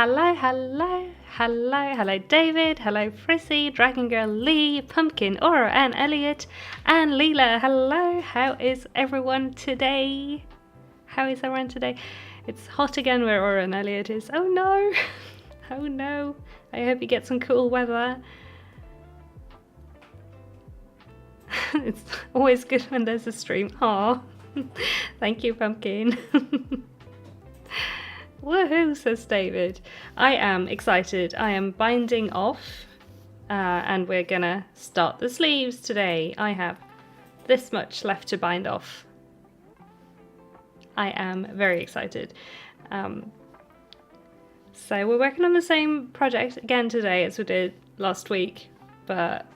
Hello, hello, hello, hello David, hello Frissy, Dragon Girl Lee, Pumpkin, Aura and Elliot, and Leela. Hello, how is everyone today? How is everyone today? It's hot again where Aura and Elliot is. Oh no, oh no. I hope you get some cool weather. It's always good when there's a stream. Aw, thank you, Pumpkin. Woohoo, says David. I am excited. I am binding off and we're gonna start the sleeves today. I have this much left to bind off. I am very excited. So we're working on the same project again today as we did last week, but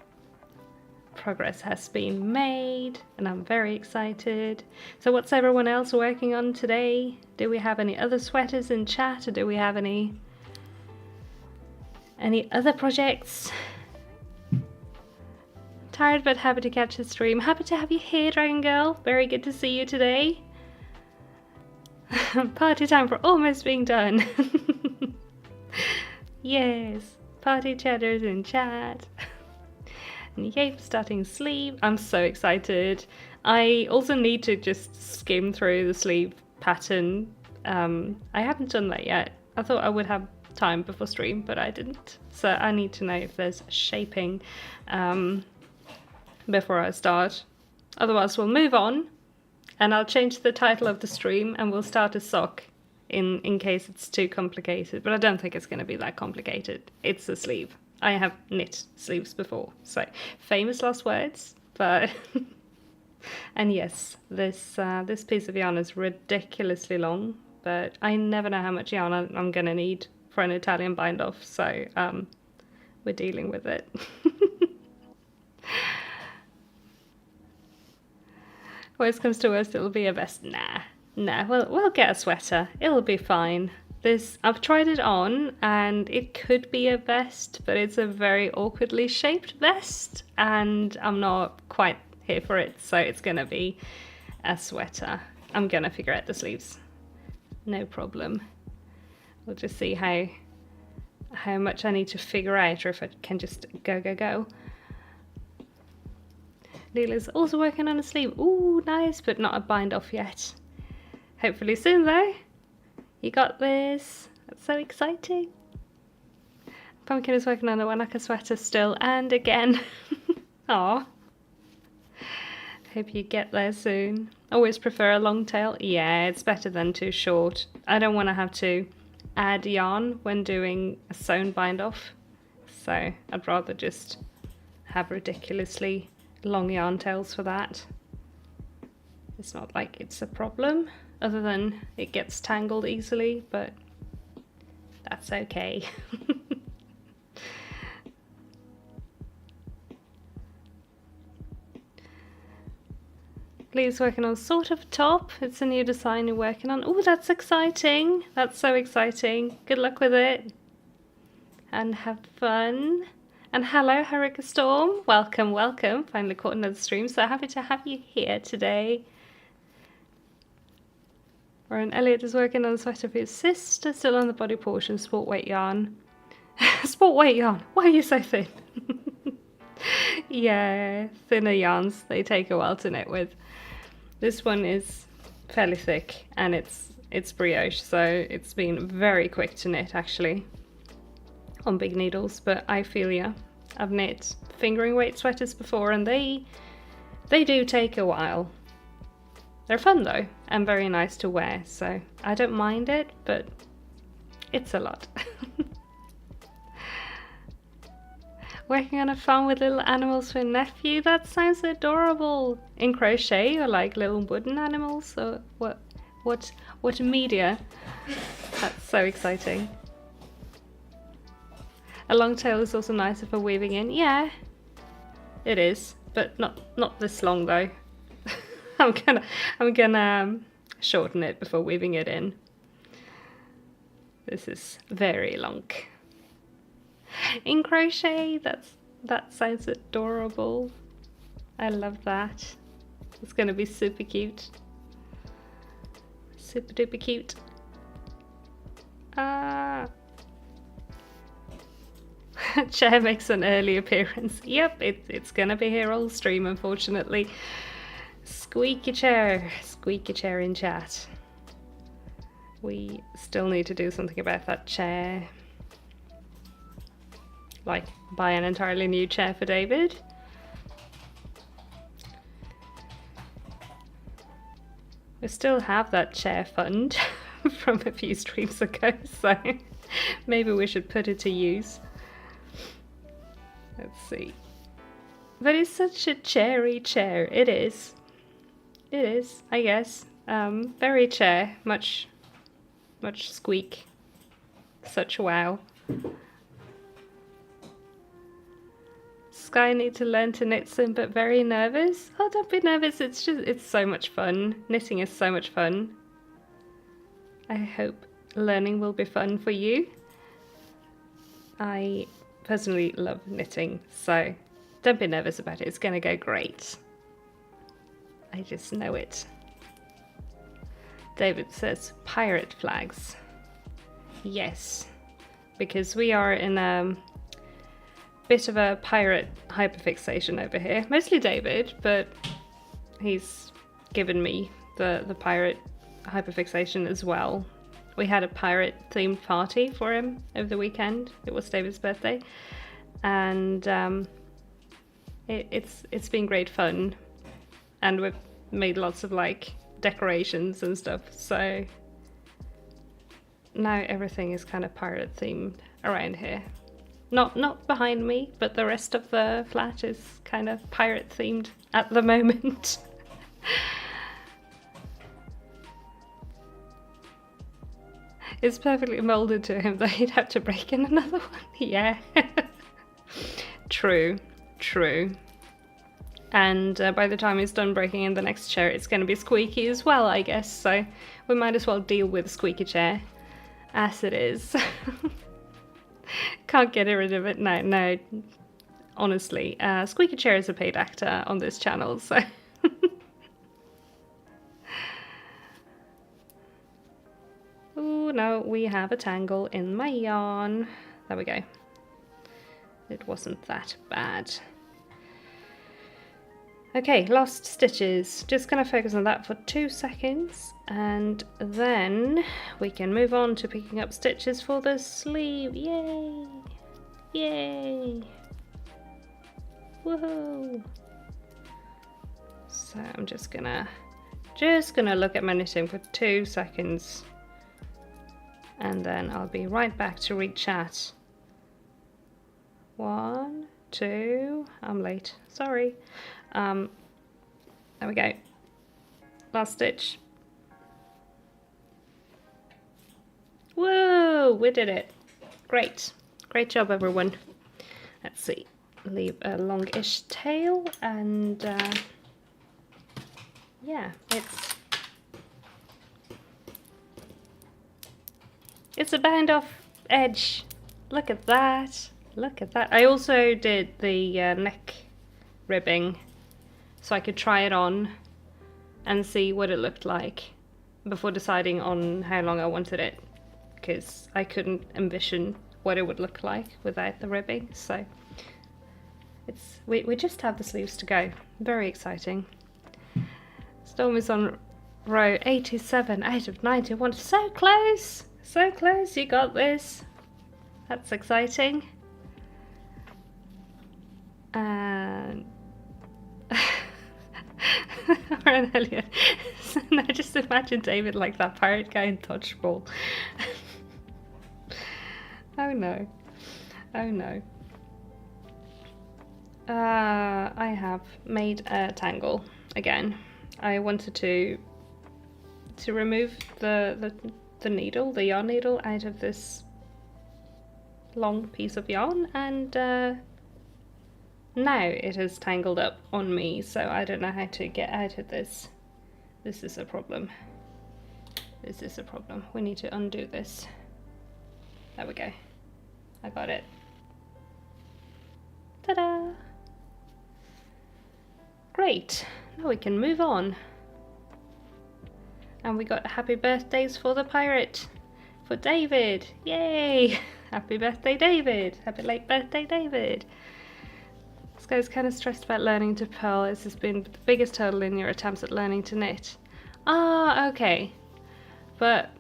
progress has been made and I'm very excited. So what's everyone else working on today? Do we have any other sweaters in chat, or do we have any other projects? Tired but happy to catch the stream. Happy to have you here, Dragon Girl. Very good to see you today. Party time for almost being done. Yes, party chatters in chat. And yay, starting sleeve. I'm so excited. I also need to just skim through the sleeve pattern. I haven't done that yet. I thought I would have time before stream, but I didn't. So I need to know if there's shaping before I start. Otherwise we'll move on and I'll change the title of the stream and we'll start a sock in case it's too complicated. But I don't think it's going to be that complicated. It's a sleeve. I have knit sleeves before, so famous last words, but and yes, this piece of yarn is ridiculously long, but I never know how much yarn I'm gonna need for an Italian bind off, so we're dealing with it. Worst comes to worst, it'll be a vest. Nah, we'll get a sweater. It'll be fine. I've tried it on and it could be a vest, but it's a very awkwardly shaped vest and I'm not quite here for it, so it's gonna be a sweater. I'm gonna figure out the sleeves, no problem. We'll just see how much I need to figure out, or if I can just go. Leela's also working on a sleeve. Ooh, nice, but not a bind off yet. Hopefully soon though. You got this. That's so exciting. Pumpkin is working on a Wanaka sweater still, and again. Aw. Hope you get there soon. Always prefer a long tail. Yeah, it's better than too short. I don't want to have to add yarn when doing a sewn bind off. So I'd rather just have ridiculously long yarn tails for that. It's not like it's a problem, other than it gets tangled easily, but that's okay. Lee's working on sort of top. It's a new design you're working on. Oh, that's exciting. That's so exciting. Good luck with it. And have fun. And hello, Hurricane Storm. Welcome, welcome. Finally caught another stream. So happy to have you here today. Ryan Elliot is working on a sweater for his sister, still on the body portion, sport weight yarn. Sport weight yarn, why are you so thin? Yeah, thinner yarns, they take a while to knit with. This one is fairly thick and it's brioche, so it's been very quick to knit actually on big needles, but I feel ya. I've knit fingering weight sweaters before and they do take a while. They're fun though, and very nice to wear, so I don't mind it, but it's a lot. Working on a farm with little animals for a nephew? That sounds adorable. In crochet, or like little wooden animals, or what media? That's so exciting. A long tail is also nicer for weaving in. Yeah, it is, but not this long though. I'm gonna shorten it before weaving it in. This is very long. In crochet, that sounds adorable. I love that. It's gonna be super cute. Super duper cute. Chair makes an early appearance. Yep, it's gonna be here all stream, unfortunately. Squeaky chair in chat. We still need to do something about that chair. Like, buy an entirely new chair for David. We still have that chair fund from a few streams ago, so maybe we should put it to use. Let's see. But it's such a cherry chair. It is. It is, I guess. Very chair. Much squeak. Such wow. Sky need to learn to knit soon, but very nervous. Oh, don't be nervous. It's so much fun. Knitting is so much fun. I hope learning will be fun for you. I personally love knitting, so don't be nervous about it. It's gonna go great. I just know it. David says pirate flags. Yes, because we are in a bit of a pirate hyperfixation over here. Mostly David, but he's given me the pirate hyperfixation as well. We had a pirate themed party for him over the weekend. It was David's birthday, and it's been great fun, and we've made lots of like decorations and stuff, so now everything is kind of pirate themed around here. Not behind me, but the rest of the flat is kind of pirate themed at the moment. It's perfectly molded to him that he'd have to break in another one. Yeah. True. And by the time he's done breaking in the next chair, it's going to be squeaky as well, I guess. So we might as well deal with the squeaky chair as it is. Can't get rid of it. No. Honestly, squeaky chair is a paid actor on this channel, so. Oh no, we have a tangle in my yarn. There we go. It wasn't that bad. Okay, lost stitches. Just gonna focus on that for 2 seconds, and then we can move on to picking up stitches for the sleeve. Yay! Yay! Woohoo! So I'm just gonna look at my knitting for 2 seconds, and then I'll be right back to read chat. 1, 2, I'm late, sorry. There we go. Last stitch. Whoa, we did it. Great. Great job, everyone. Let's see. Leave a longish tail, and yeah, it's a bound off edge. Look at that. Look at that. I also did the neck ribbing so I could try it on and see what it looked like before deciding on how long I wanted it, because I couldn't envision what it would look like without the ribbing. So we just have the sleeves to go. Very exciting. Storm is on row 87 out of 91. So close! So close, you got this. That's exciting. And Elliot. I just imagine David like that pirate guy in Touchball. Oh no. Oh no. I have made a tangle again. I wanted to remove the needle, the yarn needle, out of this long piece of yarn, and now it has tangled up on me, so I don't know how to get out of this. This is a problem. This is a problem. We need to undo this. There we go. I got it. Ta-da! Great. Now we can move on. And we got happy birthdays for the pirate. For David. Yay! Happy birthday, David. Happy late birthday, David. This guy's kind of stressed about learning to purl. This has been the biggest hurdle in your attempts at learning to knit. Ah, okay. But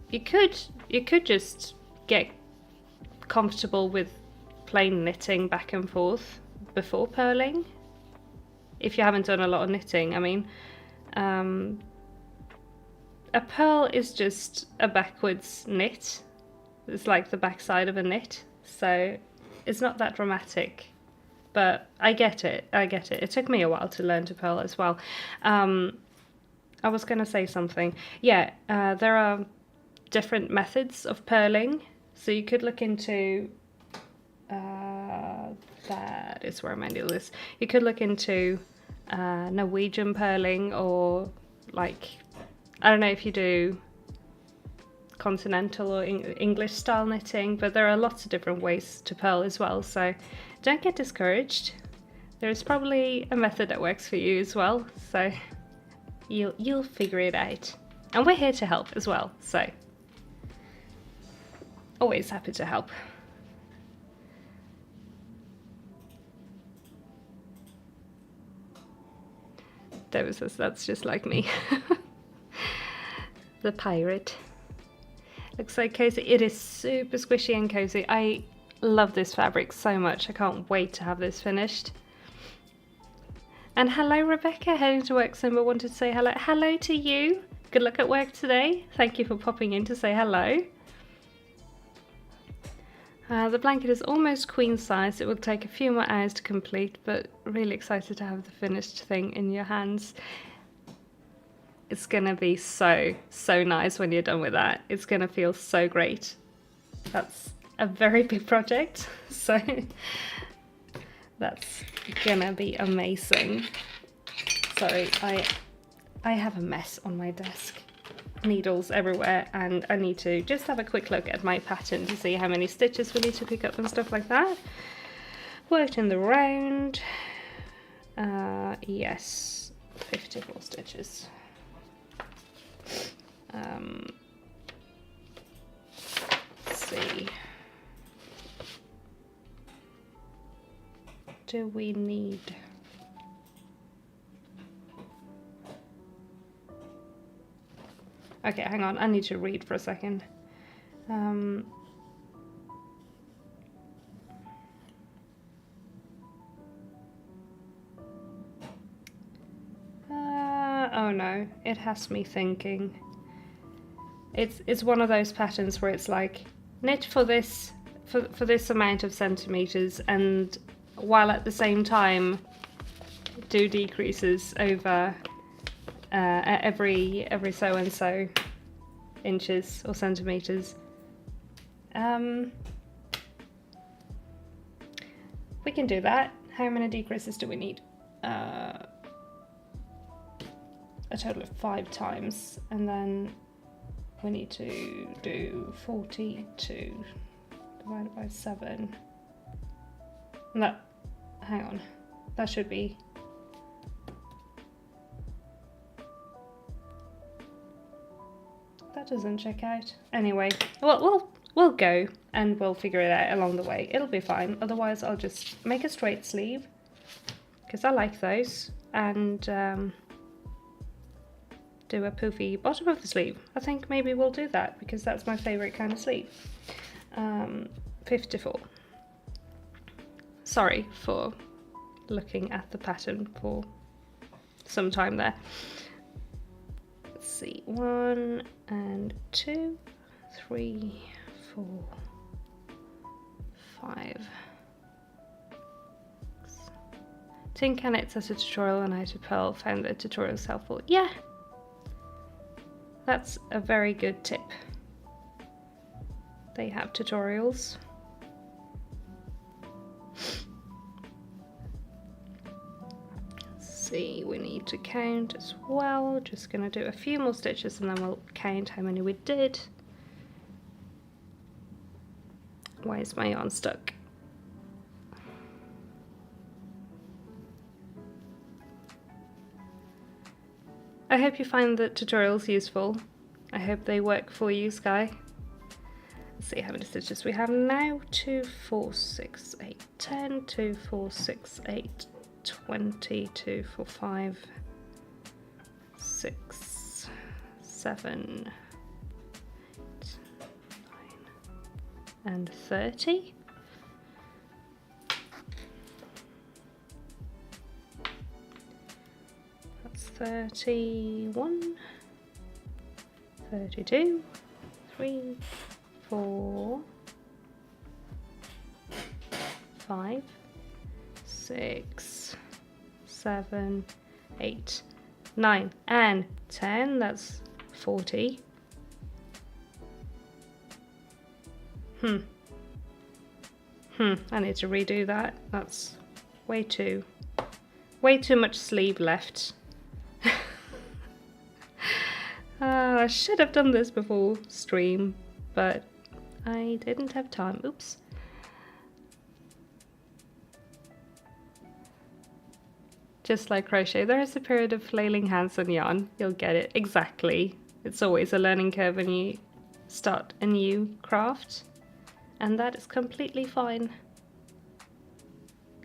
you could just get comfortable with plain knitting back and forth before purling. If you haven't done a lot of knitting, I mean, a purl is just a backwards knit. It's like the backside of a knit, so it's not that dramatic. But I get it. It took me a while to learn to purl as well. I was going to say something. Yeah, there are different methods of purling. So you could look into... that is where my needle is. You could look into Norwegian purling, or like, I don't know if you do continental or English style knitting, but there are lots of different ways to purl as well, so don't get discouraged. There's probably a method that works for you as well, so you'll figure it out. And we're here to help as well, so always happy to help. David says that's just like me. The pirate. Looks so cozy. It is super squishy and cozy. I love this fabric so much. I can't wait to have this finished. And hello, Rebecca, heading to work soon, but wanted to say hello. Hello to you. Good luck at work today. Thank you for popping in to say hello. The blanket is almost queen size. It will take a few more hours to complete, but really excited to have the finished thing in your hands. It's gonna be so nice when you're done with that. It's gonna feel so great. That's a very big project, so that's gonna be amazing. Sorry, I have a mess on my desk. Needles everywhere, and I need to just have a quick look at my pattern to see how many stitches we need to pick up and stuff like that. Worked in the round. Yes, 54 stitches. Let's see. Do we need... Okay, hang on, I need to read for a second. Oh no, it has me thinking. It's one of those patterns where it's like, knit for this for this amount of centimeters, and while at the same time do decreases over every so and so inches or centimeters. We can do that. How many decreases do we need? A total of 5 times, and then we need to do 42 divided by 7. And that, hang on, that should be... That doesn't check out. Anyway, we'll go and we'll figure it out along the way. It'll be fine. Otherwise, I'll just make a straight sleeve because I like those, and do a poofy bottom of the sleeve. I think maybe we'll do that because that's my favorite kind of sleeve. 54. Sorry for looking at the pattern for some time there. See, 1 and 2, 3, 4, 5. Tin Canets as a tutorial on how to purl. Found the tutorials helpful. Yeah, that's a very good tip. They have tutorials. See, we need to count as well. Just gonna do a few more stitches and then we'll count how many we did. Why is my yarn stuck? I hope you find the tutorials useful. I hope they work for you, Sky. Let's see how many stitches we have now. 2, 4, 6, 8, 10, 2, 4, 6, 8, 20, 2, 4, 5, 6, 7, 8, 9, and 30. That's 31, 32, 3, 4, 5, 6, 7, 8, 9, and 10. That's 40. I need to redo that. That's way too much sleeve left. I should have done this before stream, but I didn't have time. Oops. Just like crochet, there is a period of flailing hands on yarn. You'll get it. Exactly. It's always a learning curve when you start a new craft. And that is completely fine.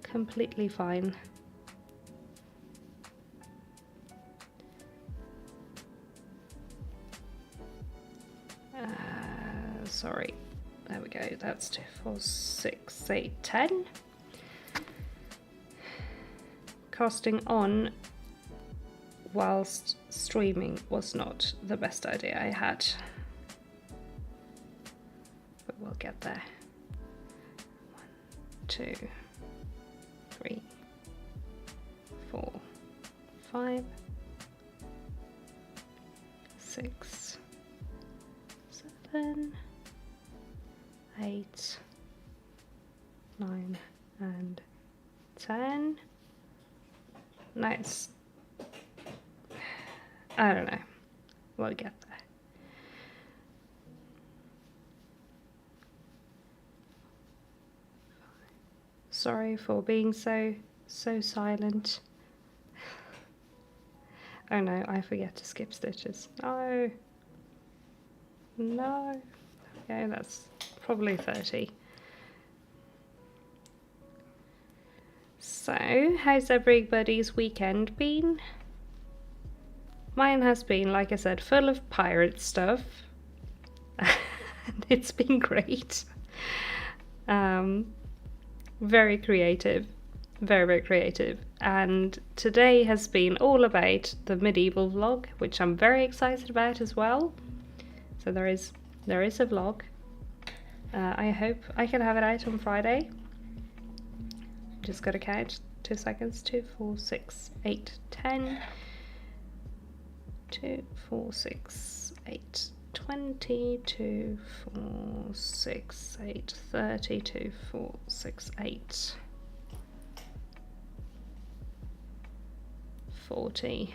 Completely fine. Sorry. There we go. That's 2, 4, 6, 8, 10. Casting on whilst streaming was not the best idea I had, but we'll get there. 1, 2, 3, 4, 5, 6, 7, 8, 9, and 10. Nice. I don't know. We'll get there. Sorry for being so silent. Oh no, I forget to skip stitches. No. No. Okay, that's probably 30. So, how's everybody's weekend been? Mine has been, like I said, full of pirate stuff. It's been great. Very creative. Very, very creative. And today has been all about the medieval vlog, which I'm very excited about as well. So there is a vlog. I hope I can have it out on Friday. Just gotta count. 2 seconds. 2, 4, 6, 8, 10. 2, 4, 6, 8, 20. 2, 4, 6, 8, 30. 2, 4, 6, 8, 40.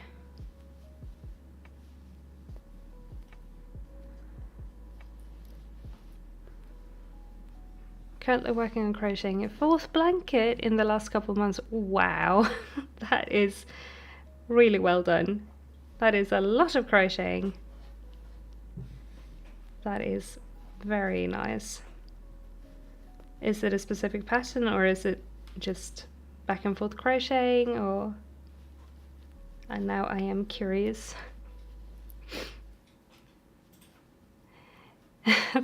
Currently working on crocheting a 4th blanket in the last couple of months. Wow, that is really well done. That is a lot of crocheting. That is very nice. Is it a specific pattern or is it just back and forth crocheting or... And now I am curious.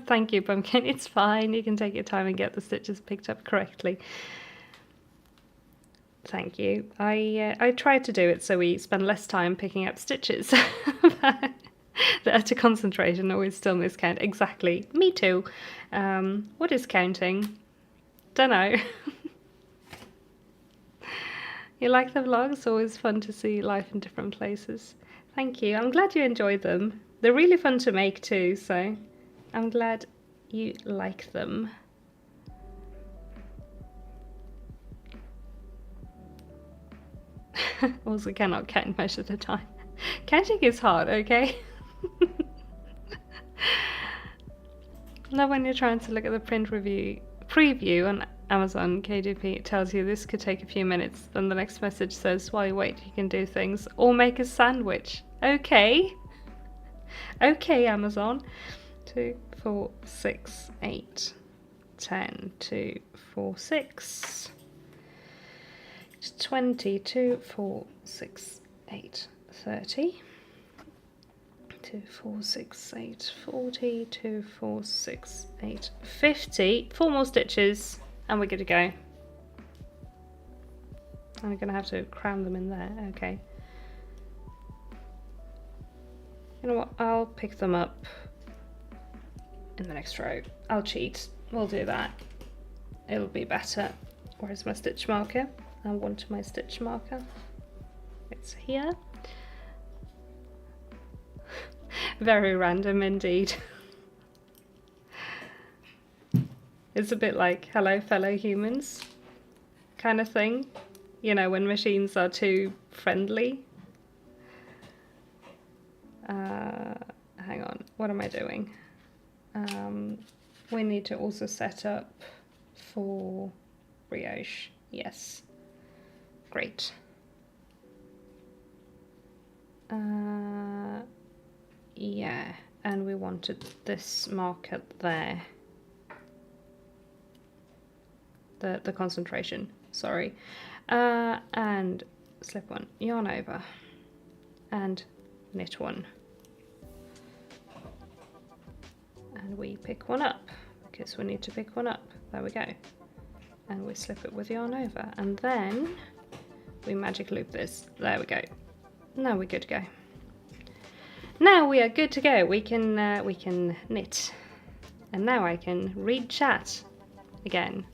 Thank you, Pumpkin. It's fine. You can take your time and get the stitches picked up correctly. Thank you. I tried to do it so we spend less time picking up stitches. But to concentrate and always still miscount. Exactly. Me too. What is counting? Dunno. You like the vlogs? Always fun to see life in different places. Thank you. I'm glad you enjoyed them. They're really fun to make too, so I'm glad you like them. Also cannot count much at a time. Counting is hard, okay? Now when you're trying to look at the print preview on Amazon KDP, it tells you this could take a few minutes, then the next message says while you wait you can do things or make a sandwich. Okay. Okay, Amazon. 2, 4, 6, 8, 10, 2, 4, 6, 20, 2, 4, 6, 8, 30, 2, 4, 6, 8, 40, 2, 4, 6, 8, 50. 4 more stitches and we're good to go. I'm going to have to cram them in there. Okay. You know what? I'll pick them up in the next row. I'll cheat. We'll do that. It'll be better. Where's my stitch marker? I want my stitch marker. It's here. Very random indeed. It's a bit like hello fellow humans kind of thing. You know, when machines are too friendly. Hang on, what am I doing? We need to also set up for brioche. Yes, great. Yeah, and we wanted this marker there. The concentration, sorry. And slip one, yarn over, and knit one. And we pick one up, because we need to pick one up. There we go. And we slip it with yarn over. And then we magic loop this. There we go. Now we're good to go. Now we are good to go. We can knit. And now I can read chat again.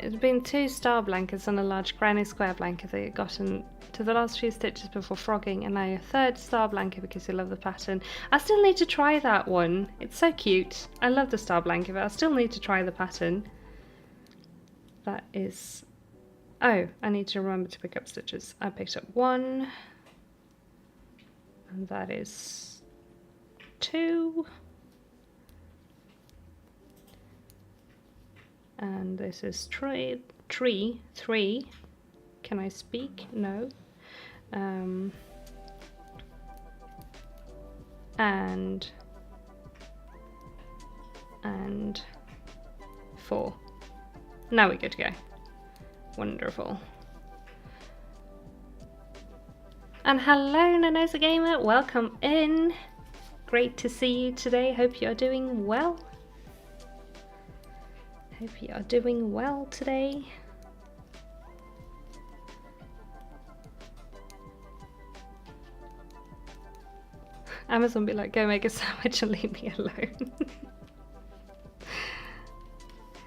It's been 2 star blankets and a large granny square blanket that you've gotten to the last few stitches before frogging, and now your 3rd star blanket because you love the pattern. I still need to try that one. It's so cute. I love the star blanket, but I still need to try the pattern. That is... Oh, I need to remember to pick up stitches. I picked up 1, and that is 2. And this is 3. Can I speak? No. And 4. Now we're good to go. Wonderful. And hello, Nanosa Gamer. Welcome in. Great to see you today. Hope you're doing well. Hope you are doing well today. Amazon be like, go make a sandwich and leave me alone.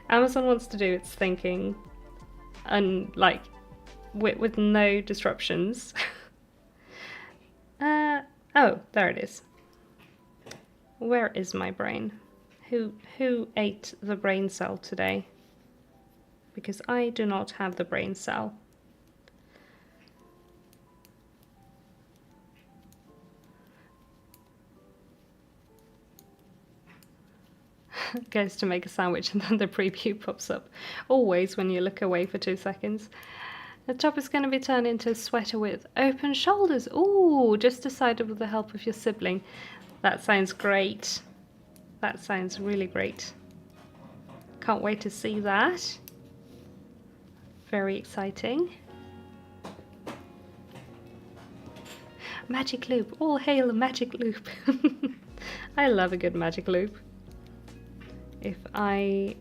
Amazon wants to do its thinking and like with no disruptions. Oh, there it is. Where is my brain? Who ate the brain cell today? Because I do not have the brain cell. Goes to make a sandwich and then the preview pops up. Always when you look away for 2 seconds. The top is going to be turned into a sweater with open shoulders. Ooh, just decided with the help of your sibling. That sounds great. That sounds really great. Can't wait to see that. Very exciting. Magic loop. All hail a magic loop. I love a good magic loop. If I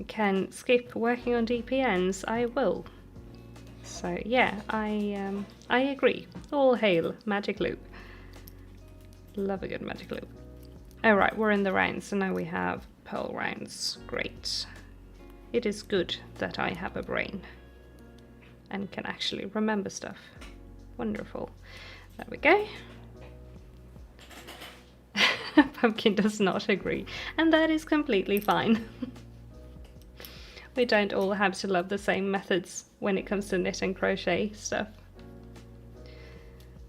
can skip working on DPNs, I will. So yeah, I agree. All hail magic loop. Love a good magic loop. Alright, we're in the rounds, so now we have purl rounds. Great. It is good that I have a brain and can actually remember stuff. Wonderful. There we go. Pumpkin does not agree, and that is completely fine. We don't all have to love the same methods when it comes to knit and crochet stuff.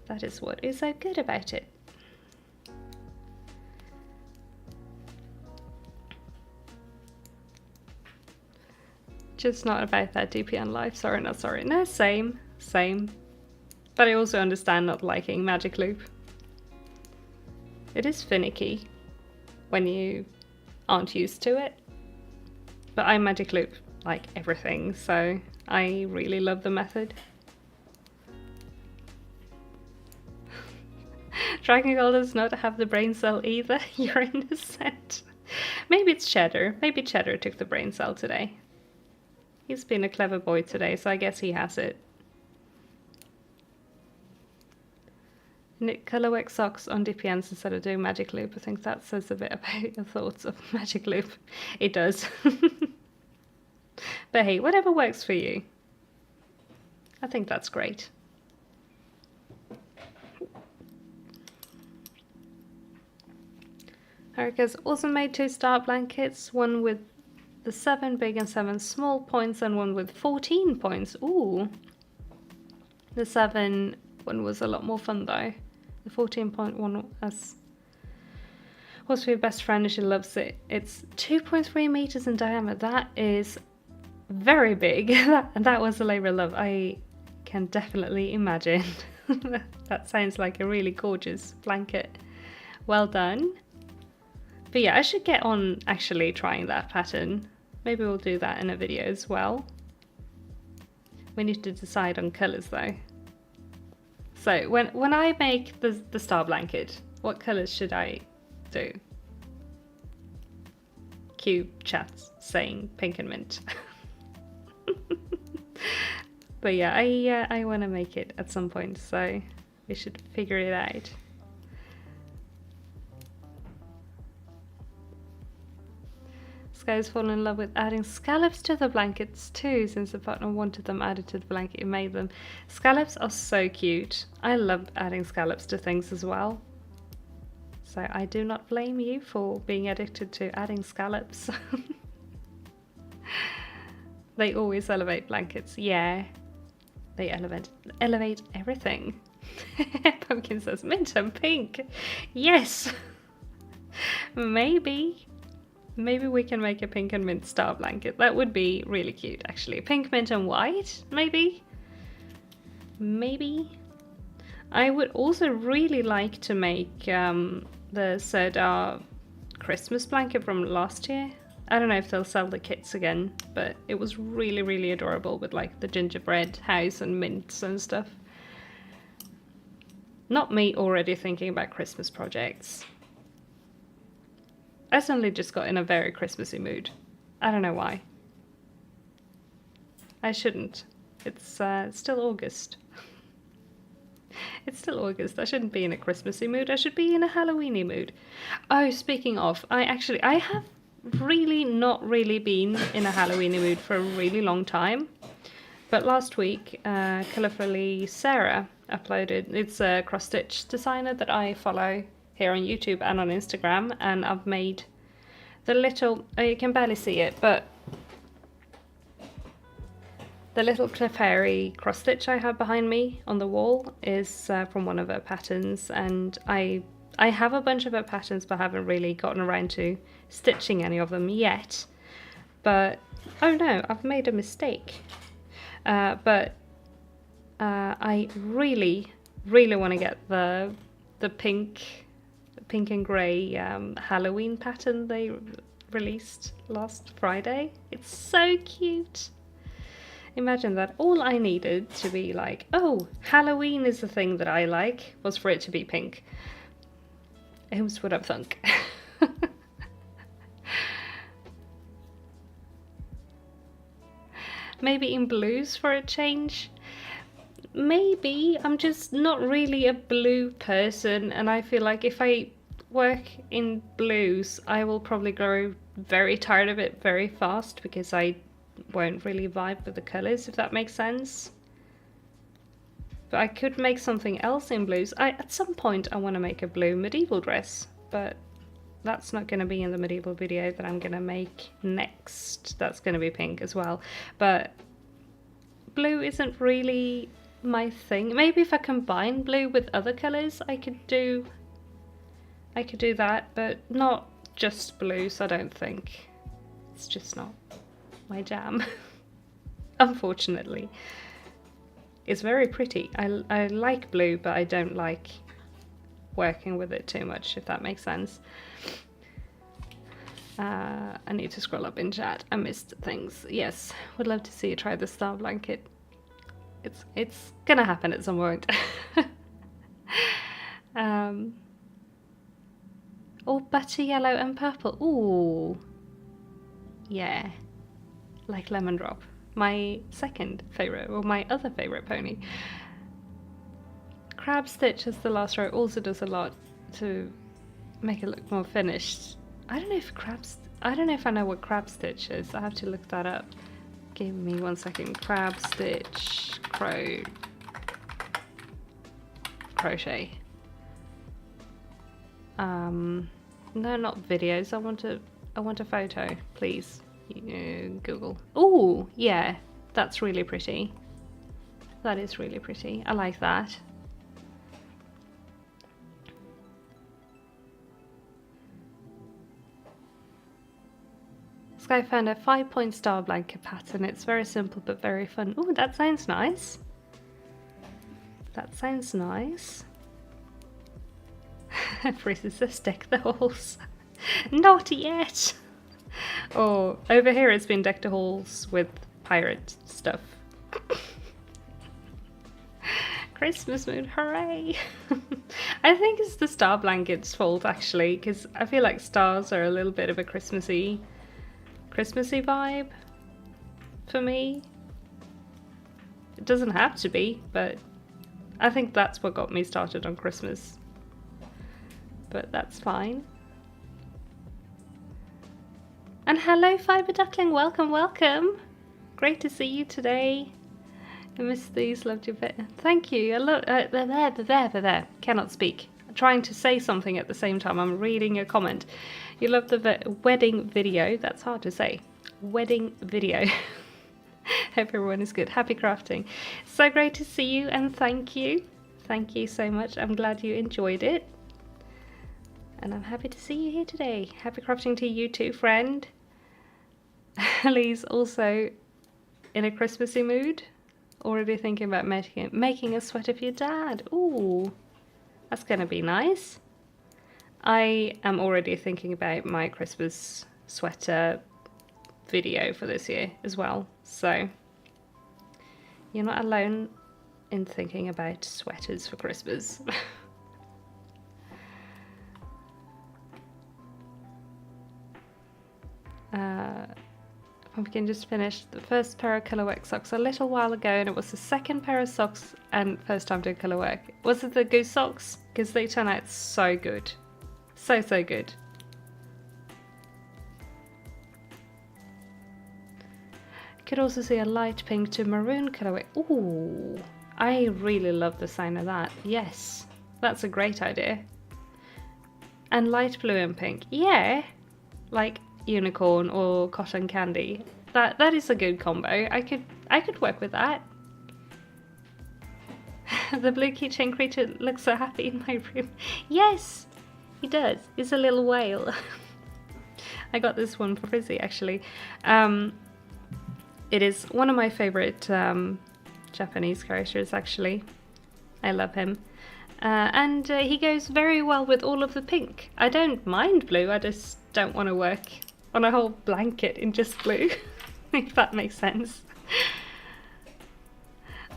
That is what is so good about it. Just not about that DPN life. Sorry, not sorry. No, same. same. But I also understand not liking magic loop. It is finicky when you aren't used to it. But I magic loop like everything, so I really love the method. Dragon Gold does not have the brain cell either. You're innocent. Maybe it's Cheddar. Maybe Cheddar took the brain cell today. He's been a clever boy today, so I guess he has it. Knit colorwork socks on DPNs instead of doing magic loop. I think that says a bit about your thoughts of magic loop. It does. But hey, whatever works for you. I think that's great. Erica's also made 2 star blankets, one with the 7 big and 7 small points and one with 14 points. Ooh. The 7 one was a lot more fun though. The 14-point one was for your best friend and she loves it. It's 2.3 meters in diameter. That is very big. And that was a labor of love. I can definitely imagine. That sounds like a really gorgeous blanket. Well done. But yeah, I should get on actually trying that pattern. Maybe we'll do that in a video as well. We need to decide on colors though. So when I make the star blanket, what colors should I do? Cue chats saying pink and mint. But yeah, I want to make it at some point, so we should figure it out. Sky's fallen in love with adding scallops to the blankets too, since the partner wanted them added to the blanket you made them. Scallops are so cute. I love adding scallops to things as well. So I do not blame you for being addicted to adding scallops. They always elevate blankets. Yeah, they elevate everything. Pumpkin says mint and pink. Yes. Maybe we can make a pink and mint star blanket. That would be really cute, actually. Pink, mint, and white, maybe? Maybe? I would also really like to make the Serdar Christmas blanket from last year. I don't know if they'll sell the kits again, but it was really, really adorable with like the gingerbread house and mints and stuff. Not me already thinking about Christmas projects. I suddenly just got in a very Christmassy mood. I don't know why. I shouldn't. It's still August. It's still August. I shouldn't be in a Christmassy mood. I should be in a Halloweeny mood. Oh, speaking of, I have really not really been in a Halloweeny mood for a really long time. But last week, Colourfully Sarah uploaded, it's a cross-stitch designer that I follow here on YouTube and on Instagram, and I've made the little, you can barely see it, but the little Cliff Harry cross stitch I have behind me on the wall is from one of her patterns, and I have a bunch of her patterns but haven't really gotten around to stitching any of them yet. But oh no, I've made a mistake. But I really want to get the pink and grey Halloween pattern they released last Friday. It's so cute. Imagine that. All I needed to be like, oh, Halloween is the thing that I like, was for it to be pink. Who's would have thunk? Maybe in blues for a change. Maybe. I'm just not really a blue person, and I feel like if I work in blues, I will probably grow very tired of it very fast because I won't really vibe with the colours, if that makes sense. But I could make something else in blues. At some point I want to make a blue medieval dress, but that's not going to be in the medieval video that I'm going to make next. That's going to be pink as well. But blue isn't really my thing. Maybe if I combine blue with other colours I could do that, but not just blues, I don't think. It's just not my jam. Unfortunately. It's very pretty. I like blue, but I don't like working with it too much, if that makes sense. I need to scroll up in chat. I missed things. Yes, would love to see you try the star blanket. It's gonna happen at some point. Oh, butter yellow and purple. Ooh, yeah, like lemon drop. My second favorite, or my other favorite pony. Crab stitch as the last row also does a lot to make it look more finished. I don't know if I know what crab stitch is. I have to look that up. Give me 1 second. Crab stitch crochet. No, not videos. I want a photo, please. Google. Oh, yeah, that's really pretty. That is really pretty. I like that. Sky found a 5-point star blanket pattern. It's very simple but very fun. Oh, that sounds nice. That sounds nice. Freezes says deck the halls. Not yet. Oh, over here it's been deck the halls with pirate stuff. Christmas mood, hooray! I think it's the star blanket's fault actually, because I feel like stars are a little bit of a Christmassy vibe for me. It doesn't have to be, but I think that's what got me started on Christmas. But that's fine. And hello, Fiber Duckling, welcome, welcome. Great to see you today. I missed these, loved your bit. Thank you. I love there. Cannot speak. I'm trying to say something at the same time. I'm reading a comment. You love the wedding video. That's hard to say. Wedding video. Hope everyone is good. Happy crafting. So great to see you and thank you. Thank you so much. I'm glad you enjoyed it. And I'm happy to see you here today. Happy crafting to you too, friend. Lee's also in a Christmassy mood. Already thinking about making a sweater for your dad. Ooh, that's gonna be nice. I am already thinking about my Christmas sweater video for this year as well. So you're not alone in thinking about sweaters for Christmas. Pumpkin just finished the first pair of colourwork socks a little while ago, and it was the second pair of socks and first time doing colourwork. Was it the goose socks? Because they turn out so good. So good. Could also see a light pink to maroon colourwork. Ooh, I really love the sound of that. Yes, that's a great idea. And light blue and pink. Yeah, like unicorn or cotton candy. That is a good combo. I could work with that. The blue keychain creature looks so happy in my room. Yes, he does. He's a little whale. I got this one for Frizzy actually. It is one of my favorite Japanese characters actually. I love him. And he goes very well with all of the pink. I don't mind blue, I just don't want to work on a whole blanket in just blue, if that makes sense.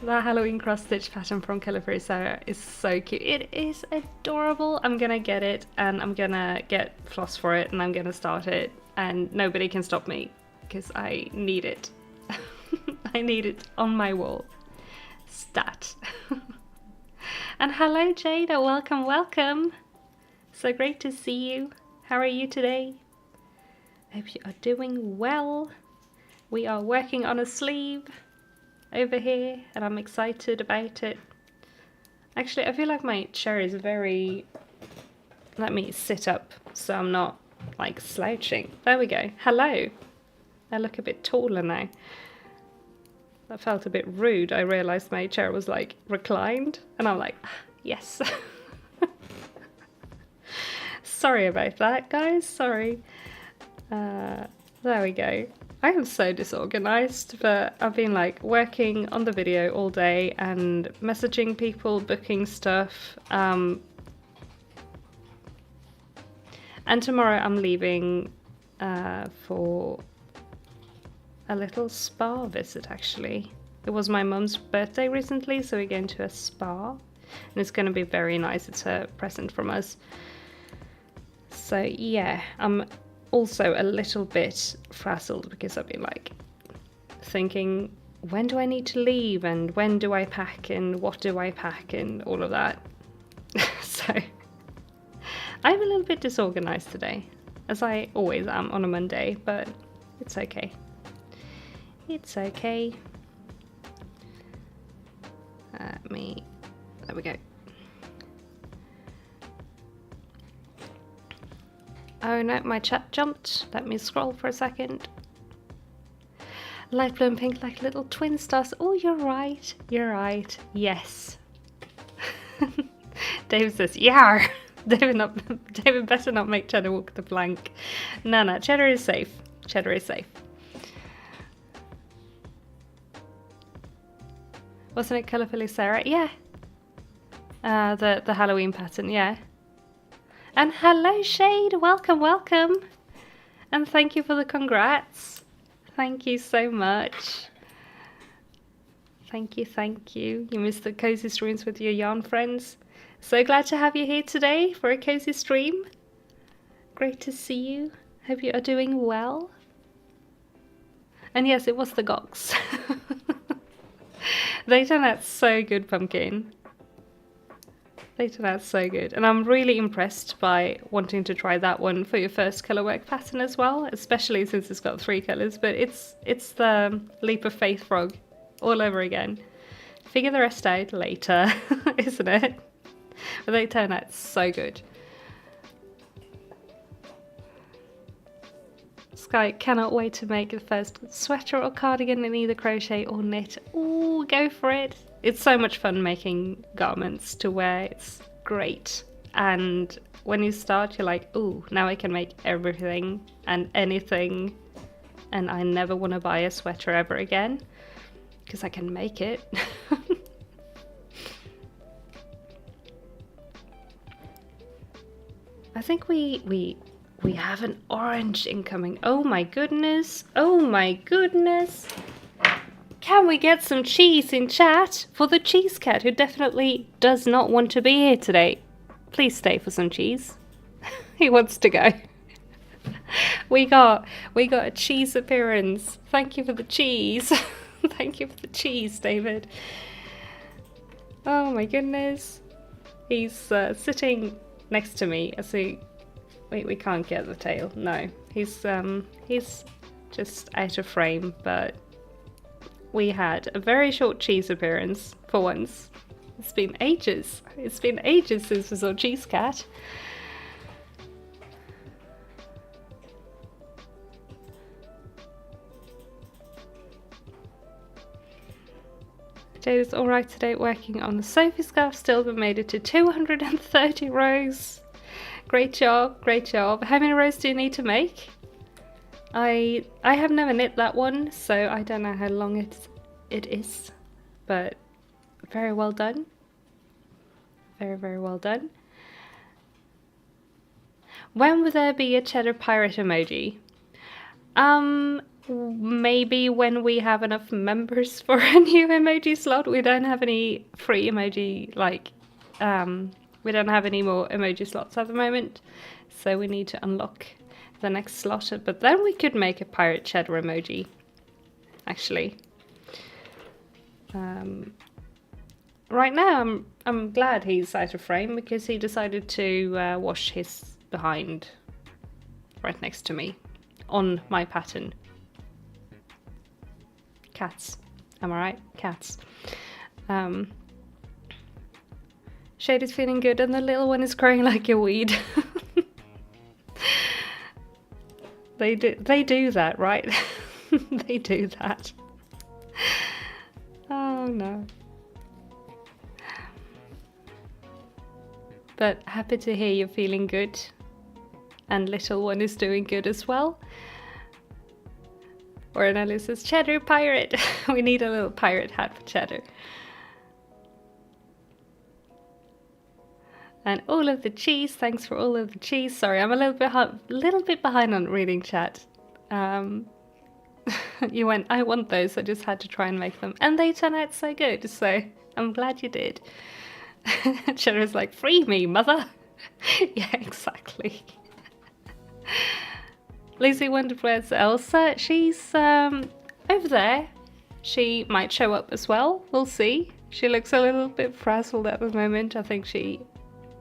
The Halloween cross-stitch pattern from Colour Free Sarah is so cute. It is adorable. I'm gonna get it, and I'm gonna get floss for it, and I'm gonna start it, and nobody can stop me, because I need it. I need it on my wall. Stat. And hello Jada, welcome, welcome. So great to see you. How are you today? Hope you are doing well. We are working on a sleeve over here and I'm excited about it. Actually, I feel like my chair is very... Let me sit up so I'm not like slouching. There we go. Hello. I look a bit taller now. That felt a bit rude. I realised my chair was like reclined and I'm like, yes. Sorry about that, guys. Sorry. There we go. I am so disorganized, but I've been like working on the video all day and messaging people, booking stuff. And tomorrow I'm leaving for a little spa visit, actually. It was my mum's birthday recently, so we're going to a spa. And it's going to be very nice. It's a present from us. So yeah, I'm also a little bit frazzled because I've been like thinking, when do I need to leave and when do I pack and what do I pack and all of that. So I'm a little bit disorganized today, as I always am on a Monday, but it's okay. It's okay. There we go. Oh no, my chat jumped. Let me scroll for a second. Light blue and pink like little twin stars. Oh, you're right. You're right. Yes. David says, yeah. David better not make Cheddar walk the plank. No, Cheddar is safe. Cheddar is safe. Wasn't it colourfully Sarah? Yeah. The Halloween pattern, yeah. And hello, Shade. Welcome, welcome. And thank you for the congrats. Thank you so much. Thank you, thank you. You missed the cozy streams with your yarn friends. So glad to have you here today for a cozy stream. Great to see you. Hope you are doing well. And yes, it was the Gox. They turned out so good, Pumpkin. They turned out so good. And I'm really impressed by wanting to try that one for your first colourwork pattern as well, especially since it's got 3 colours. But it's the Leap of Faith frog all over again. Figure the rest out later, isn't it? But they turn out so good. Sky cannot wait to make the first sweater or cardigan in either crochet or knit. Ooh, go for it. It's so much fun making garments to wear. It's great. And when you start, you're like, ooh, now I can make everything and anything. And I never want to buy a sweater ever again because I can make it. I think we have an orange incoming. Oh my goodness. Oh my goodness. Can we get some cheese in chat for the cheese cat who definitely does not want to be here today? Please stay for some cheese. He wants to go. We got a cheese appearance. Thank you for the cheese. Thank you for the cheese, David. Oh my goodness. He's sitting next to me as he... Wait, we can't get the tail. No, he's just out of frame, but we had a very short cheese appearance for once. It's been ages. It's been ages since we saw Cheese Cat. Jade is alright today working on the Sophie scarf still, but made it to 230 rows. Great job, great job. How many rows do you need to make? I have never knit that one, so I don't know how long it is, but very well done. Very, very well done. When will there be a Cheddar Pirate emoji? Maybe when we have enough members for a new emoji slot. We don't have any free emoji, like, we don't have any more emoji slots at the moment, so we need to unlock the next slot. But then we could make a pirate cheddar emoji, actually. Right now, I'm glad he's out of frame because he decided to wash his behind right next to me on my pattern. Cats. Am I right? Cats. Shade is feeling good and the little one is crying like a weed. They do that, right? They do that. Oh no. But happy to hear you're feeling good. And little one is doing good as well. Or Nelly says, Cheddar pirate. We need a little pirate hat for Cheddar. And all of the cheese, thanks for all of the cheese. Sorry, I'm a little bit behind on reading chat. You went, I want those, I just had to try and make them. And they turn out so good, so I'm glad you did. Cheddar's like, free me, mother. Yeah, exactly. Lucy wondered where's Elsa. She's over there. She might show up as well, we'll see. She looks a little bit frazzled at the moment. I think she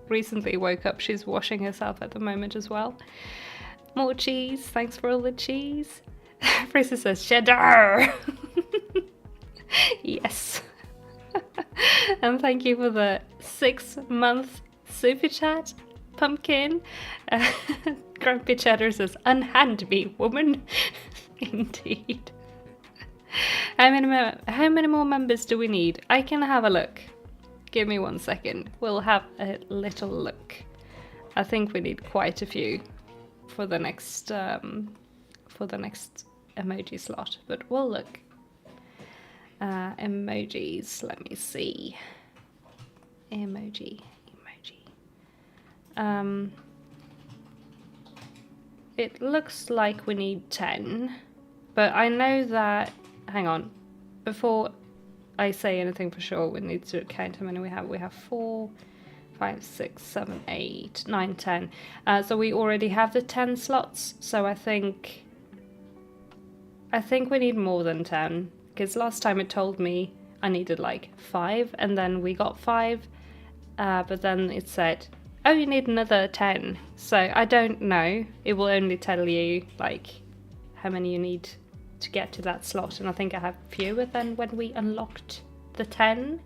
recently woke up. She's washing herself at the moment as well. More cheese, thanks for all the cheese. Frisa says, Cheddar! Yes. And thank you for the 6-month super chat, Pumpkin. Grumpy Cheddar says, unhand me, woman. Indeed. How many more members do we need? I can have a look. Give me 1 second. We'll have a little look. I think we need quite a few for the next emoji slot, but we'll look. Emojis, let me see. Emoji. It looks like we need 10, but I know that, hang on, before I say anything for sure, we need to count how many we have. We have 4, 5, 6, 7, 8, 9, 10. So we already have the 10 slots, so I think we need more than 10, because last time it told me I needed like 5, and then we got 5, but then it said, oh, you need another 10. So I don't know. It will only tell you like how many you need to get to that slot, and I think I have fewer than when we unlocked the 10.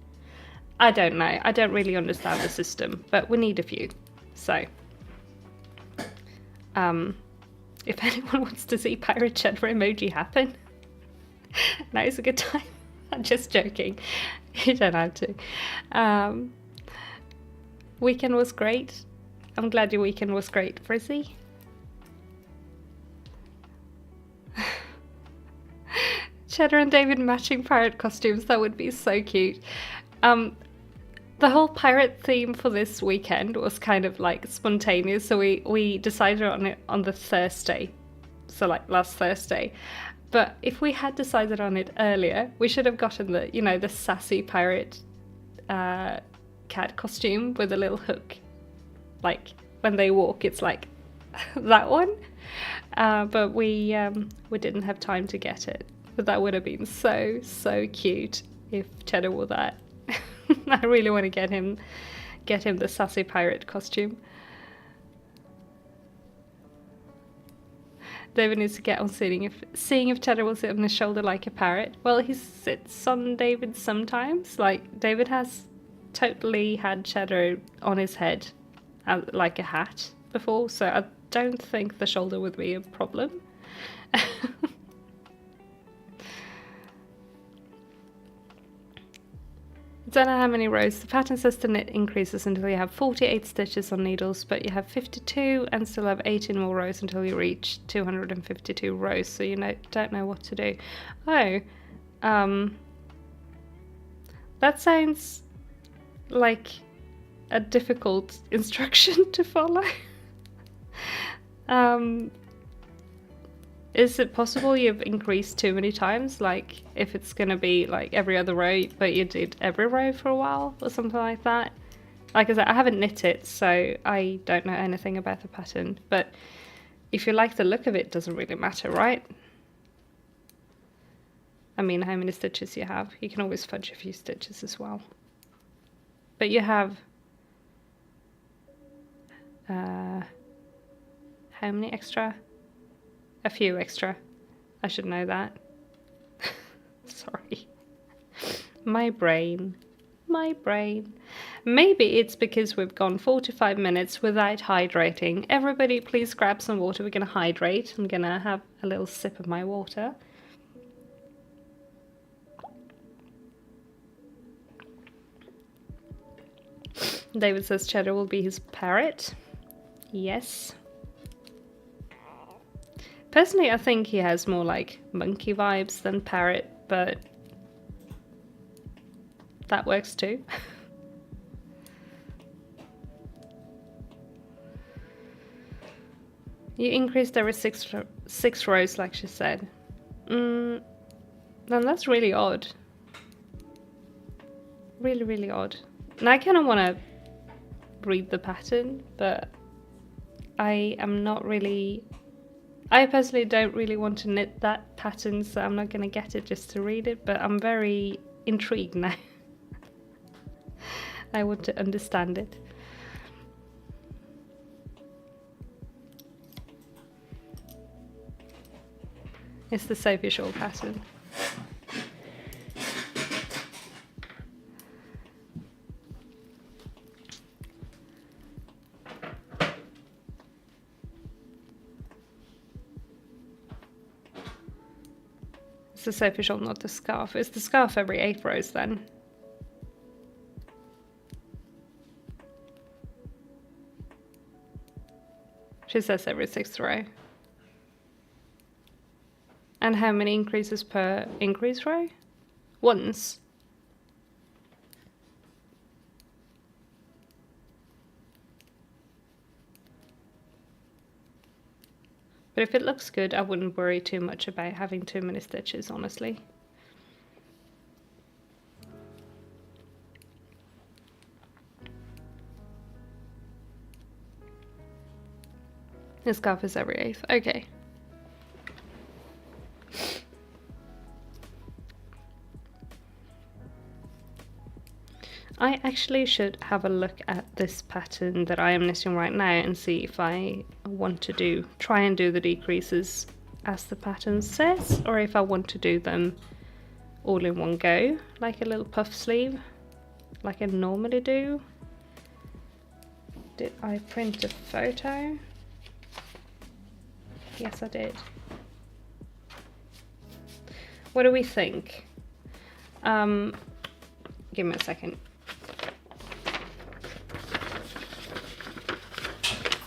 I don't know. I don't really understand the system, but we need a few. So, if anyone wants to see Pirate Cheddar emoji happen, now's a good time. I'm just joking. You don't have to. Weekend was great. I'm glad your weekend was great, Frizzy. Cheddar and David matching pirate costumes. That would be so cute. The whole pirate theme for this weekend was kind of like spontaneous, so we decided on it on the Thursday, so like last Thursday. But if we had decided on it earlier, we should have gotten the, you know, the sassy pirate cat costume with a little hook. Like when they walk, it's like that one. But we didn't have time to get it. But that would have been so cute if Cheddar wore that. I really want to get him the sassy pirate costume. David needs to get on seeing if Cheddar will sit on his shoulder like a parrot. Well, he sits on David sometimes. Like David has totally had Cheddar on his head like a hat before, so I don't think the shoulder would be a problem. Don't know how many rows. The pattern says the knit increases until you have 48 stitches on needles, but you have 52 and still have 18 more rows until you reach 252 rows, so you don't know what to do. Oh, that sounds like a difficult instruction to follow. Is it possible you've increased too many times? Like, if it's going to be like every other row, but you did every row for a while or something like that? Like I said, I haven't knit it, so I don't know anything about the pattern. But if you like the look of it, it doesn't really matter, right? I mean, how many stitches you have. You can always fudge a few stitches as well. But you have... how many extra? A few extra. I should know that. Sorry. My brain. Maybe it's because we've gone 45 minutes without hydrating. Everybody please grab some water. We're going to hydrate. I'm going to have a little sip of my water. David says Cheddar will be his parrot. Yes. Personally, I think he has more like monkey vibes than parrot, but that works too. You increased every six rows, like she said. Then that's really odd. Really, really odd. And I kind of want to read the pattern, but I am not really... I personally don't really want to knit that pattern, so I'm not going to get it just to read it, but I'm very intrigued now. I want to understand it. It's the Sophie shawl pattern. It's the Sophie shawl, not the scarf. It's the scarf every 8 rows then. She says every 6th row. And how many increases per increase row? Once. But if it looks good, I wouldn't worry too much about having too many stitches, honestly. The scarf is every 8th. Okay. I actually should have a look at this pattern that I am knitting right now and see if I want to try and do the decreases as the pattern says, or if I want to do them all in one go, like a little puff sleeve, like I normally do. Did I print a photo? Yes, I did. What do we think? Give me a second.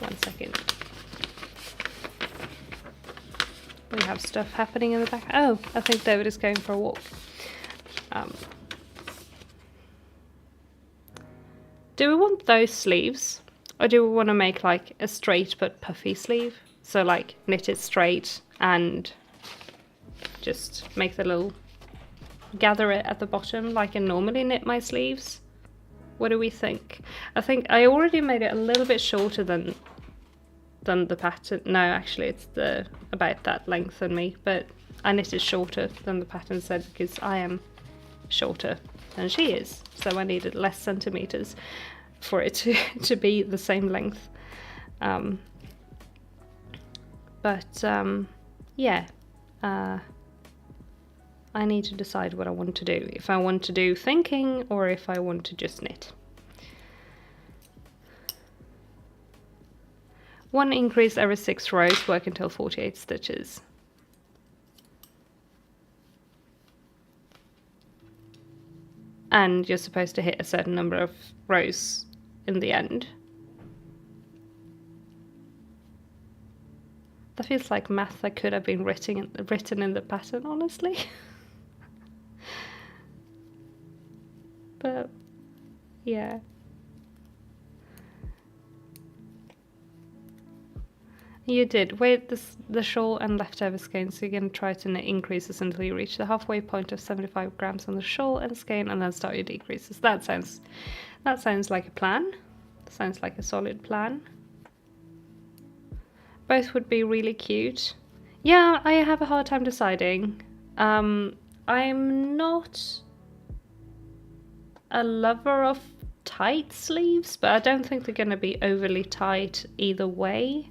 1 second. We have stuff happening in the back. Oh, I think David is going for a walk. Do we want those sleeves? Or do we want to make like a straight but puffy sleeve? So like knit it straight and just make the little gather it at the bottom like I normally knit my sleeves. What do we think? I think I already made it a little bit shorter than the pattern. No, actually it's about that length on me, but I knitted shorter than the pattern said because I am shorter than she is, so I needed less centimeters for it to be the same length. Yeah, I need to decide what I want to do, if I want to do thinking or if I want to just knit. One increase every 6 rows, work until 48 stitches. And you're supposed to hit a certain number of rows in the end. That feels like math that could have been written in the pattern, honestly. But yeah. You did. Weight the shawl and leftover skein, so you're going to try to knit increases until you reach the halfway point of 75 grams on the shawl and skein, and then start your decreases. That sounds like a plan. Sounds like a solid plan. Both would be really cute. Yeah, I have a hard time deciding. I'm not a lover of tight sleeves, but I don't think they're going to be overly tight either way.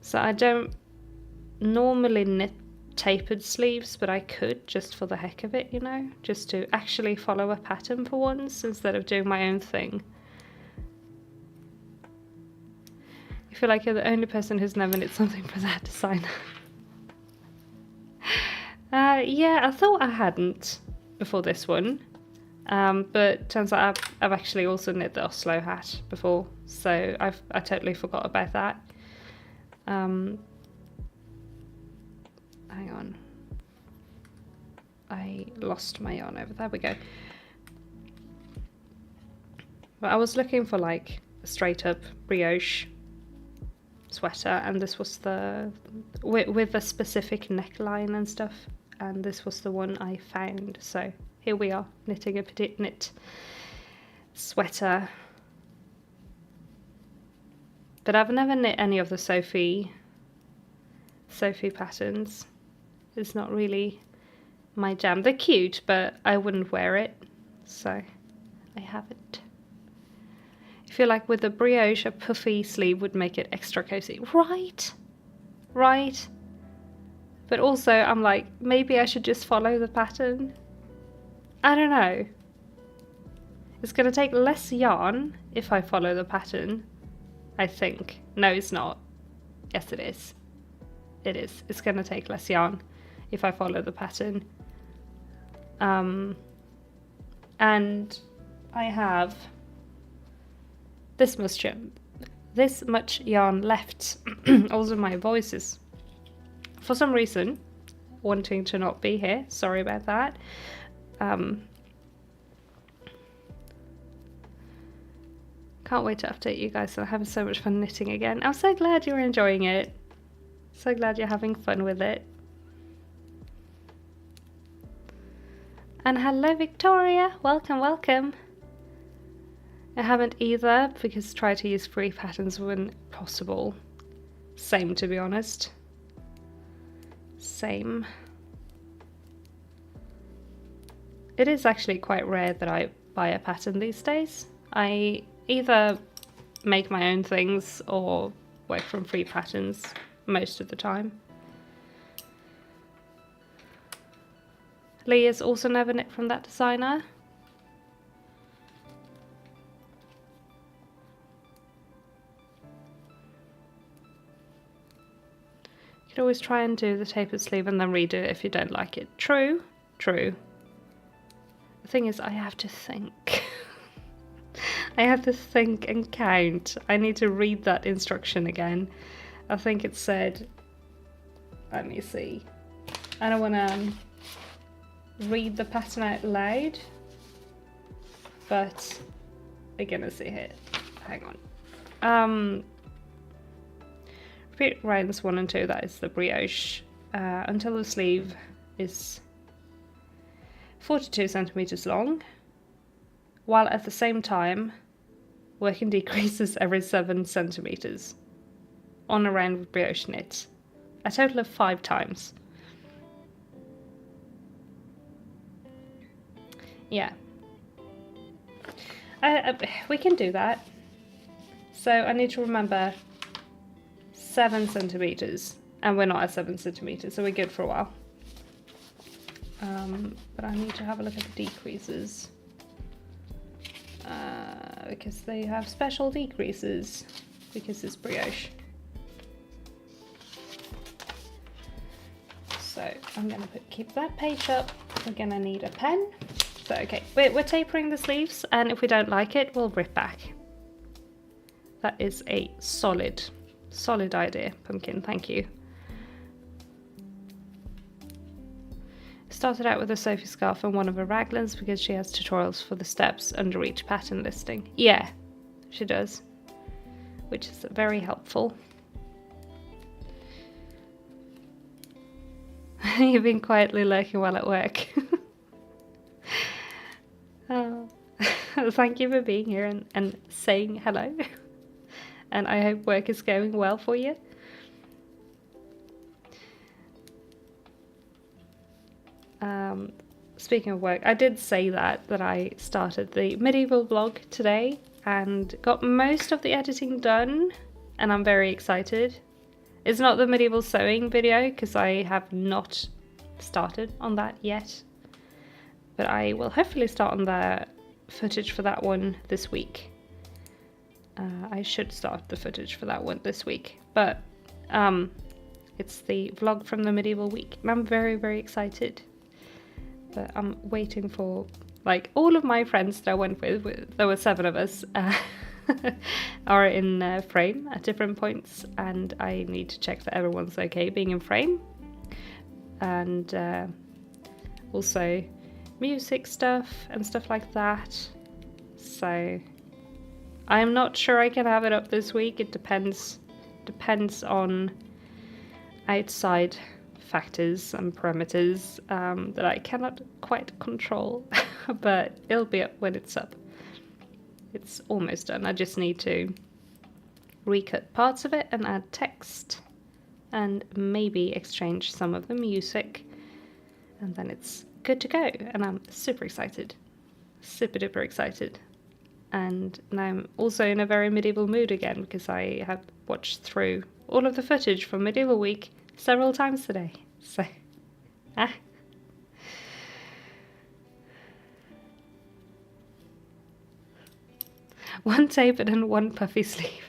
So I don't normally knit tapered sleeves, but I could just for the heck of it, you know, just to actually follow a pattern for once instead of doing my own thing. I feel like you're the only person who's never knit something for that designer. Yeah, I thought I hadn't before this one, but turns out I've actually also knit the Oslo hat before, so I totally forgot about that. hang on. I lost my yarn over there. We go. But I was looking for like a straight up brioche sweater, and this was the with a specific neckline and stuff, and this was the one I found. So here we are, knitting a petite knit sweater. But I've never knit any of the Sophie patterns. It's not really my jam. They're cute, but I wouldn't wear it, so I haven't. I feel like with the brioche, a puffy sleeve would make it extra cozy. Right? Right? But also, I'm like, maybe I should just follow the pattern. I don't know. It's going to take less yarn if I follow the pattern, I think. No, it's not. Yes, it is. It is. It's going to take less yarn if I follow the pattern. And I have this much yarn left. Also, my voice is, for some reason, wanting to not be here. Sorry about that. Can't wait to update you guys. I'm having so much fun knitting again. I'm so glad you're enjoying it. So glad you're having fun with it. And hello Victoria, welcome, welcome. I haven't either, because try to use free patterns when possible. Same, to be honest. Same. It is actually quite rare that I buy a pattern these days. I either make my own things or work from free patterns most of the time. Leah's also never knit from that designer. You could always try and do the tapered sleeve and then redo it if you don't like it. True, true. The thing is, I have to think. I have to think and count. I need to read that instruction again. I think it said, let me see. I don't want to read the pattern out loud, but we're gonna see it. Hang on. Repeat rounds 1 and 2, that is the brioche, until the sleeve is 42 centimeters long, while at the same time working decreases every 7 centimeters on a round with brioche knit, a total of 5 times. Yeah, we can do that. So I need to remember 7 centimeters, and we're not at 7 centimeters, so we're good for a while. But I need to have a look at the decreases, because they have special decreases because it's brioche. So I'm gonna keep that page up. We're gonna need a pen. So okay, we're tapering the sleeves, and if we don't like it, we'll rip back. That is a solid idea, Pumpkin, thank you. Started out with a Sophie scarf and one of her raglans because she has tutorials for the steps under each pattern listing. Yeah, she does, which is very helpful. You've been quietly lurking while at work. Oh, thank you for being here and saying hello. And I hope work is going well for you. Speaking of work, I did say that I started the medieval vlog today and got most of the editing done, and I'm very excited. It's not the medieval sewing video because I have not started on that yet, but I will hopefully start on the footage for that one this week. I should start the footage for that one this week, but it's the vlog from the medieval week, and I'm very, very excited. But I'm waiting for, like, all of my friends that I went with there were 7 of us, are in frame at different points, and I need to check that everyone's okay being in frame. and also music stuff and stuff like that. So I'm not sure I can have it up this week. It depends on outside factors and parameters that I cannot quite control, but it'll be up when it's up. It's almost done. I just need to recut parts of it and add text and maybe exchange some of the music, and then it's good to go. And I'm super excited, super duper excited. And now I'm also in a very medieval mood again, because I have watched through all of the footage from Medieval Week several times today. So, one tapered and one puffy sleeve.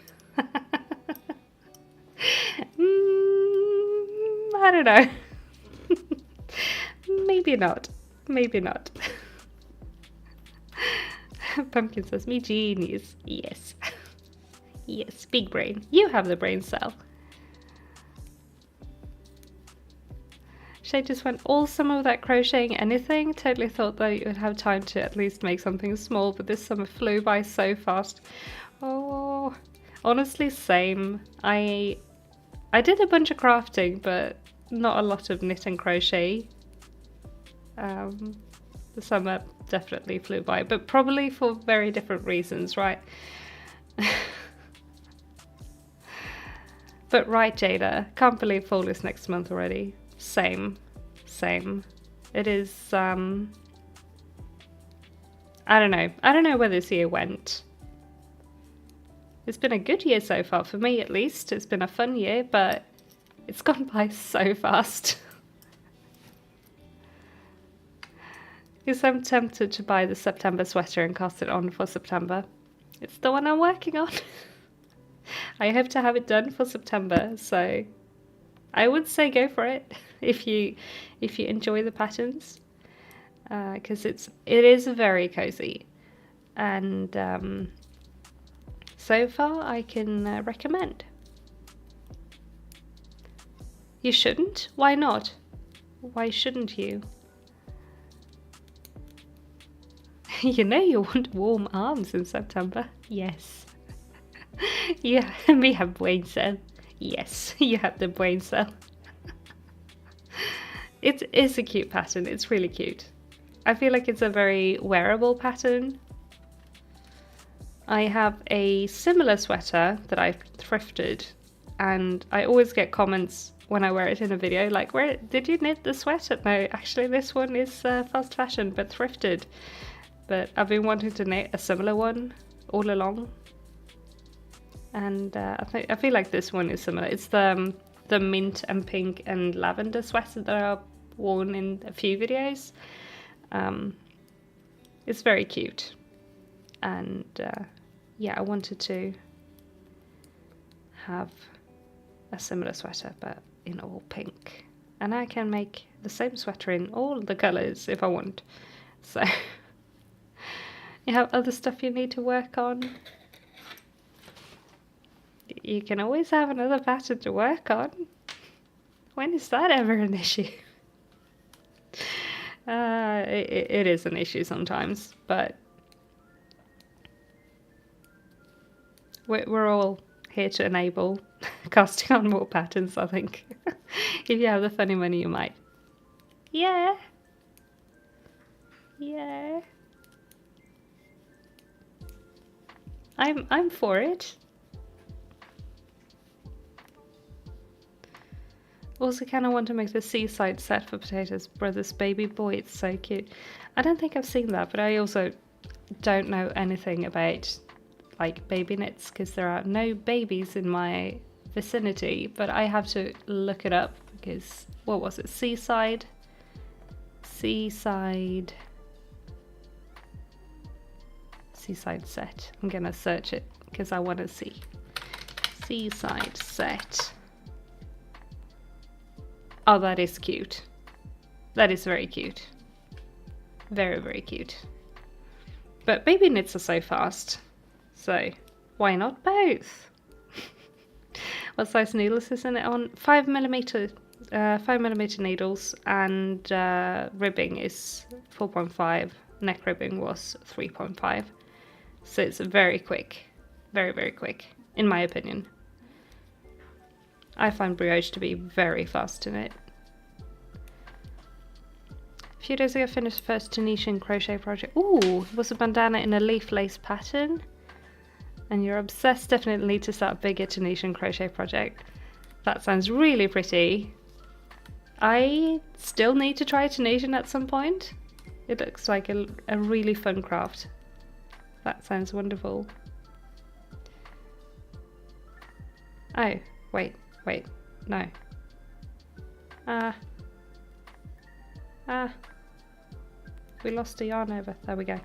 I don't know. Maybe not. Maybe not. Pumpkin says, me genius. Yes. Yes, big brain. You have the brain cell. Shay just went all summer without crocheting anything. Totally thought that you would have time to at least make something small, but this summer flew by so fast. Oh, honestly, same. I did a bunch of crafting, but not a lot of knit and crochet. The summer definitely flew by, but probably for very different reasons, right? But right, Jada, can't believe fall is next month already. Same. It is, I don't know where this year went. It's been a good year so far, for me at least. It's been a fun year, but it's gone by so fast. Because I'm tempted to buy the September sweater and cast it on for September. It's the one I'm working on. I hope to have it done for September, so I would say go for it if you enjoy the patterns, because it is very cozy, and so far I can recommend. You shouldn't? Why not? Why shouldn't you? You know you want warm arms in September. Yes. Yeah, we have brain cell. Yes, you have the brain cell. It is a cute pattern. It's really cute. I feel like it's a very wearable pattern. I have a similar sweater that I've thrifted, and I always get comments when I wear it in a video like, "Where did you knit the sweater?" No, actually this one is fast fashion but thrifted. But I've been wanting to knit a similar one all along. And I feel like this one is similar. It's the mint and pink and lavender sweater that I've worn in a few videos. It's very cute. And yeah, I wanted to have a similar sweater, but in all pink. And I can make the same sweater in all the colours if I want. So you have other stuff you need to work on. You can always have another pattern to work on. When is that ever an issue? It is an issue sometimes, but we're all here to enable casting on more patterns, I think. If you have the funny money, you might. Yeah. Yeah. I'm for it. Also kind of want to make the seaside set for Potato's brother's baby boy. It's so cute. I don't think I've seen that, but I also don't know anything about like baby knits because there are no babies in my vicinity, but I have to look it up because, what was it? Seaside set. I'm gonna search it because I want to see. Seaside set. Oh, that is cute. That is very cute. Very, very cute. But baby knits are so fast. So why not both? What size needles is in it on? 5mm 5mm needles, and ribbing is 4.5. Neck ribbing was 3.5. So it's very quick. Very, very quick, in my opinion. I find brioche to be very fast in it. A few days ago I finished the first Tunisian crochet project. Ooh, it was a bandana in a leaf lace pattern. And you're obsessed, definitely need to start a bigger Tunisian crochet project. That sounds really pretty. I still need to try Tunisian at some point. It looks like a really fun craft. That sounds wonderful. Oh, wait, no. We lost a yarn over. There we go.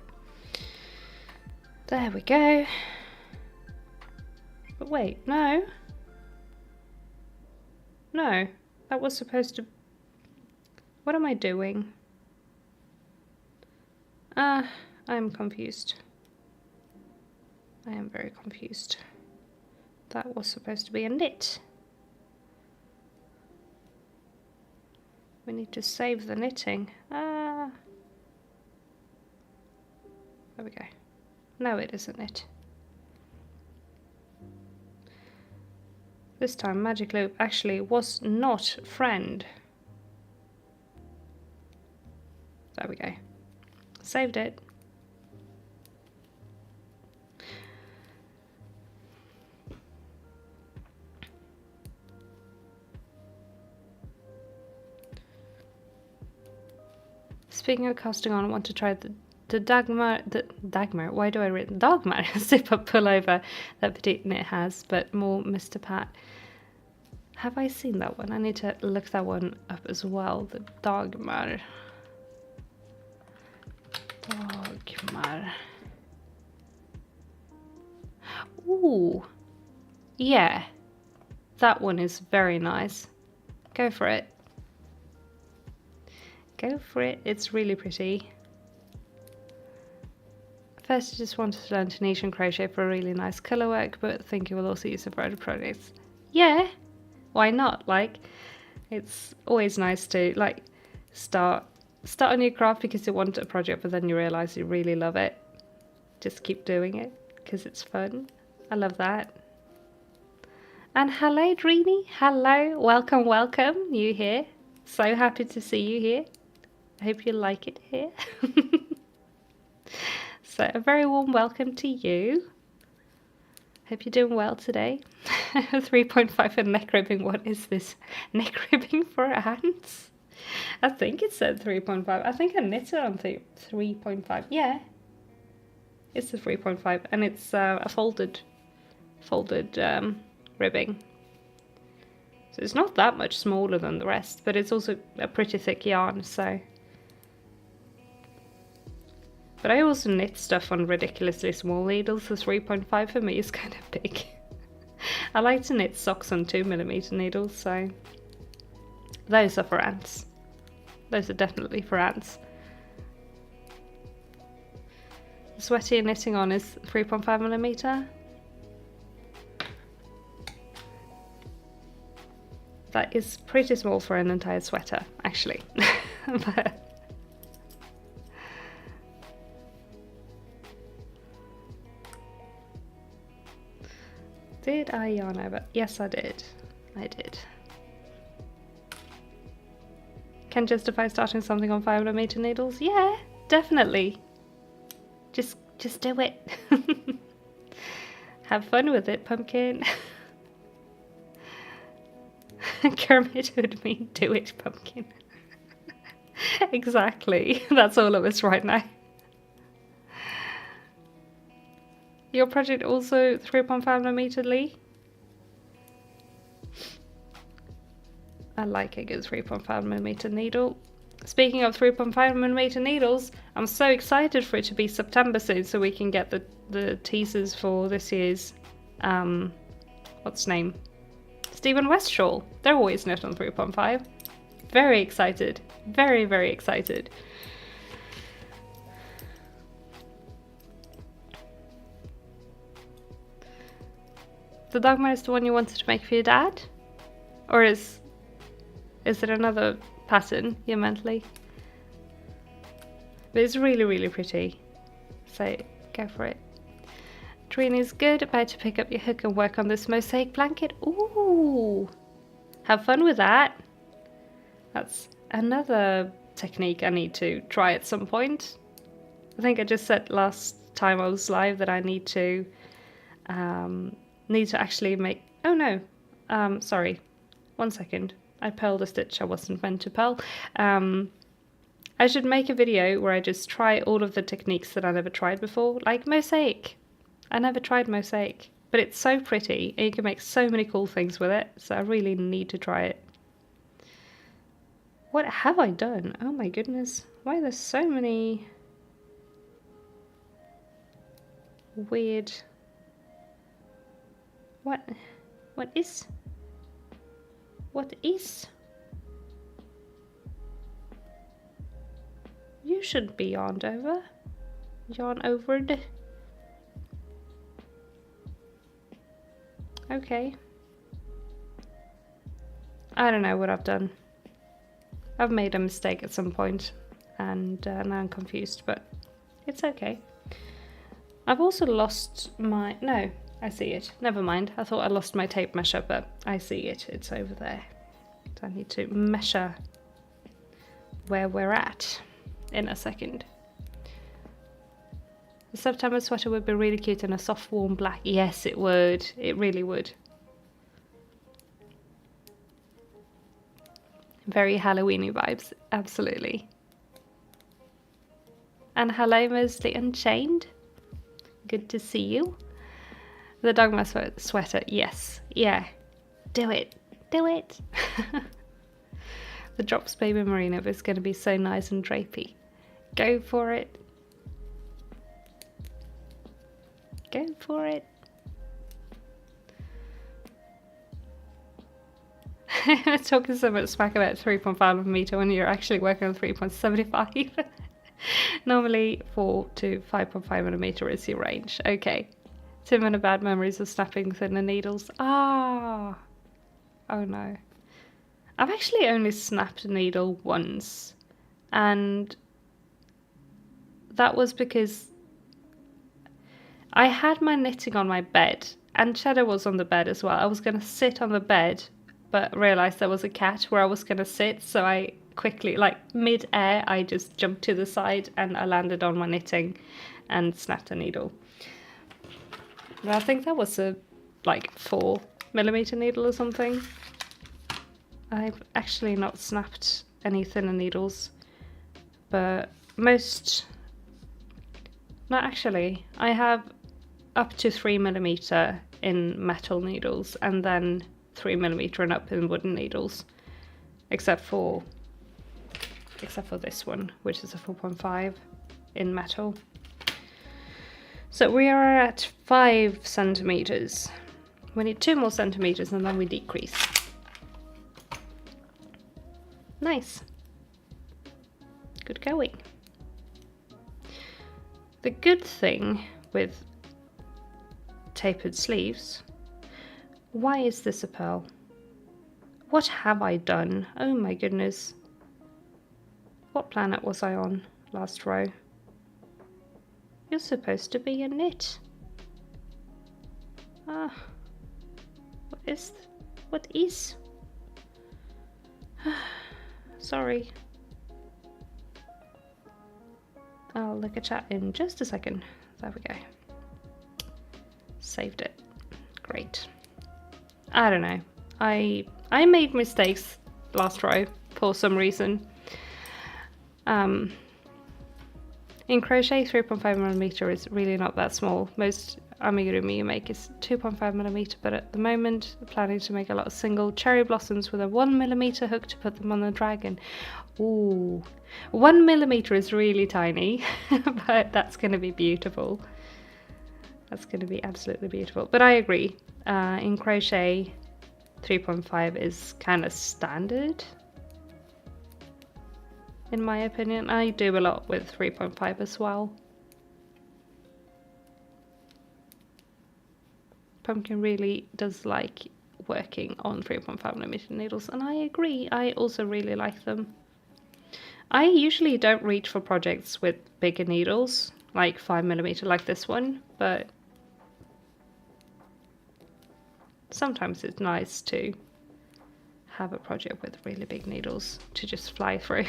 There we go. But wait, no. No, that was supposed to... What am I doing? I'm confused. I am very confused. That was supposed to be a knit. We need to save the knitting. There we go. No, it isn't it. This time Magic Loop actually was not friend. There we go. Saved it. Speaking of casting on, I want to try the Dagmar, why do I read Dagmar zip up pullover that Petite Knit has, but more Mr. Pat. Have I seen that one? I need to look that one up as well. The Dagmar. Ooh. Yeah. That one is very nice. Go for it. Go for it. It's really pretty. First, I just wanted to learn Tunisian crochet for a really nice colour work, but think you will also use it for other projects. Yeah, why not? Like, it's always nice to like start a new craft because you want a project, but then you realise you really love it. Just keep doing it because it's fun. I love that. And hello, Dreamy. Hello, welcome, welcome. You here? So happy to see you here. I hope you like it here. So a very warm welcome to you. Hope you're doing well today. 3.5 for neck ribbing. What is this? Neck ribbing for ants? I think it said 3.5. I think I knitted on 3.5. Yeah. It's a 3.5 and it's a folded ribbing. So it's not that much smaller than the rest, but it's also a pretty thick yarn, so. But I also knit stuff on ridiculously small needles, so 3.5 for me is kind of big. I like to knit socks on 2mm needles, so those are for ants. Those are definitely for ants. The sweater you're knitting on is 3.5mm. That is pretty small for an entire sweater, actually. But did I yarn over? Yes, I did. I did. Can justify starting something on 5mm needles? Yeah, definitely. Just do it. Have fun with it, pumpkin. Kermit would mean do it, pumpkin. Exactly. That's all of us right now. Your project also 3.5mm, Lee? I like a good 3.5mm needle. Speaking of 3.5mm needles, I'm so excited for it to be September soon so we can get the teasers for this year's, what's name? Stephen West shawl. They're always knit on 3.5. Very excited. Very, very excited. The Dagmar is the one you wanted to make for your dad? Or is... Is there another pattern you're mentally? But it's really, really pretty. So go for it. Trina's good. About to pick up your hook and work on this mosaic blanket. Ooh! Have fun with that. That's another technique I need to try at some point. I think I just said last time I was live that I need to actually make... Oh no, sorry, 1 second. I pearled a stitch I wasn't meant to pearl. I should make a video where I just try all of the techniques that I never tried before, like mosaic. I never tried mosaic, but it's so pretty and you can make so many cool things with it, so I really need to try it. What have I done? Oh my goodness, why are there so many weird... What is? You should be yarned over. Yarn overed. Okay. I don't know what I've done. I've made a mistake at some point and now I'm confused, but it's okay. I've also lost my... No, I see it. Never mind. I thought I lost my tape measure, but I see it. It's over there. So I need to measure where we're at in a second. The September sweater would be really cute in a soft, warm black. Yes, it would. It really would. Very Halloweeny vibes. Absolutely. And hello, Mostly Unchained. Good to see you. The Dogma sweater. Yes. Yeah. Do it. Do it. The Drops Baby Merino is going to be so nice and drapey. Go for it. Go for it. Talking so much smack about 3.5mm when you're actually working on 3.75. Normally 4 to 5.5mm is your range. Okay. Tim and a bad memories of snapping thinner needles. Ah. Oh no. I've actually only snapped a needle once. And that was because I had my knitting on my bed. And Cheddar was on the bed as well. I was going to sit on the bed, but realised there was a cat where I was going to sit. So I quickly, like mid-air, I just jumped to the side and I landed on my knitting and snapped a needle. But I think that was a like 4mm needle or something. I've actually not snapped any thinner needles, but most... No, actually, I have up to 3mm in metal needles and then 3mm and up in wooden needles, except for this one, which is a 4.5 in metal. So we are at 5 centimeters. We need 2 more centimeters and then we decrease. Nice. Good going. The good thing with tapered sleeves... Why is this a pearl? What have I done? Oh my goodness. What planet was I on last row? You're supposed to be a knit. Ah. What is? Sorry. I'll look at chat in just a second. There we go. Saved it. Great. I don't know. I made mistakes last row for some reason. In crochet, 3.5mm is really not that small. Most amigurumi you make is 2.5mm, but at the moment I'm planning to make a lot of single cherry blossoms with a 1mm hook to put them on the dragon. Ooh, 1mm is really tiny, but that's going to be beautiful. That's going to be absolutely beautiful. But I agree, in crochet 3.5 is kind of standard. In my opinion, I do a lot with 3.5 as well. Pumpkin really does like working on 3.5mm needles, and I agree, I also really like them. I usually don't reach for projects with bigger needles, like 5mm like this one, but sometimes it's nice to have a project with really big needles to just fly through.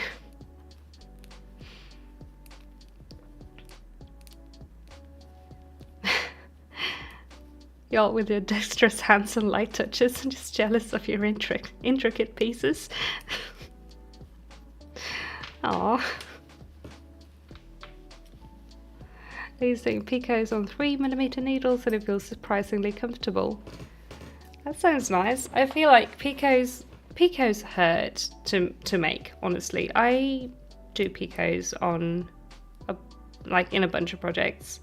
Y'all with your dexterous hands and light touches, I'm just jealous of your intricate pieces. Aww. Using picots on 3mm needles and it feels surprisingly comfortable. That sounds nice. I feel like picots hurt to make, honestly. I do picots on like in a bunch of projects.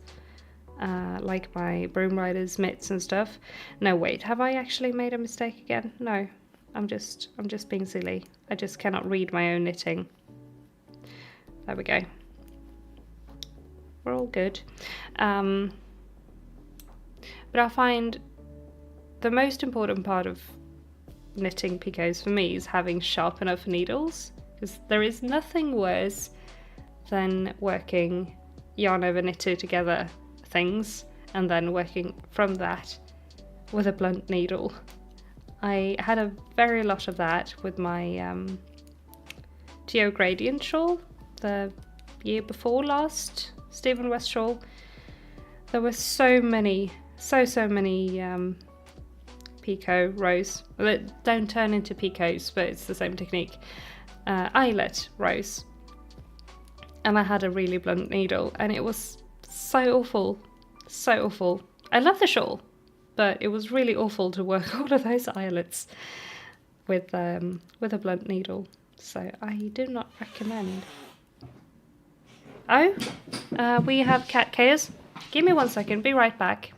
Like my broom riders, mitts and stuff. No, wait, have I actually made a mistake again? No, I'm just being silly. I just cannot read my own knitting. There we go. We're all good. But I find the most important part of knitting picots for me is having sharp enough needles, because there is nothing worse than working yarn over knit two together things and then working from that with a blunt needle. I had a very lot of that with my Geo Gradient shawl the year before last, Stephen West shawl. There were so many picot rows that don't turn into picots, but it's the same technique, eyelet rows, and I had a really blunt needle and it was so awful, so awful. I love the shawl, but it was really awful to work all of those eyelets with a blunt needle, so I do not recommend. Oh, we have cat chaos. Give me 1 second, be right back.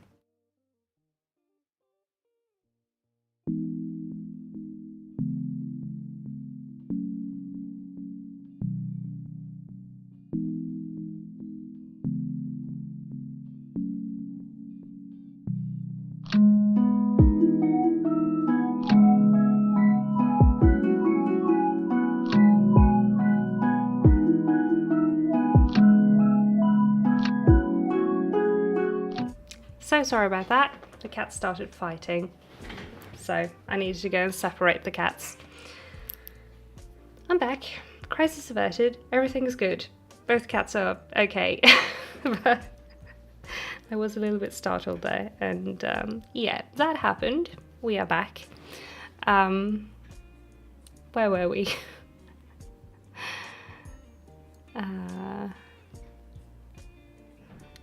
So sorry about that. The cats started fighting, so I needed to go and separate the cats. I'm back. Crisis averted. Everything's good. Both cats are okay. But I was a little bit startled there, and yeah, that happened. We are back. Where were we?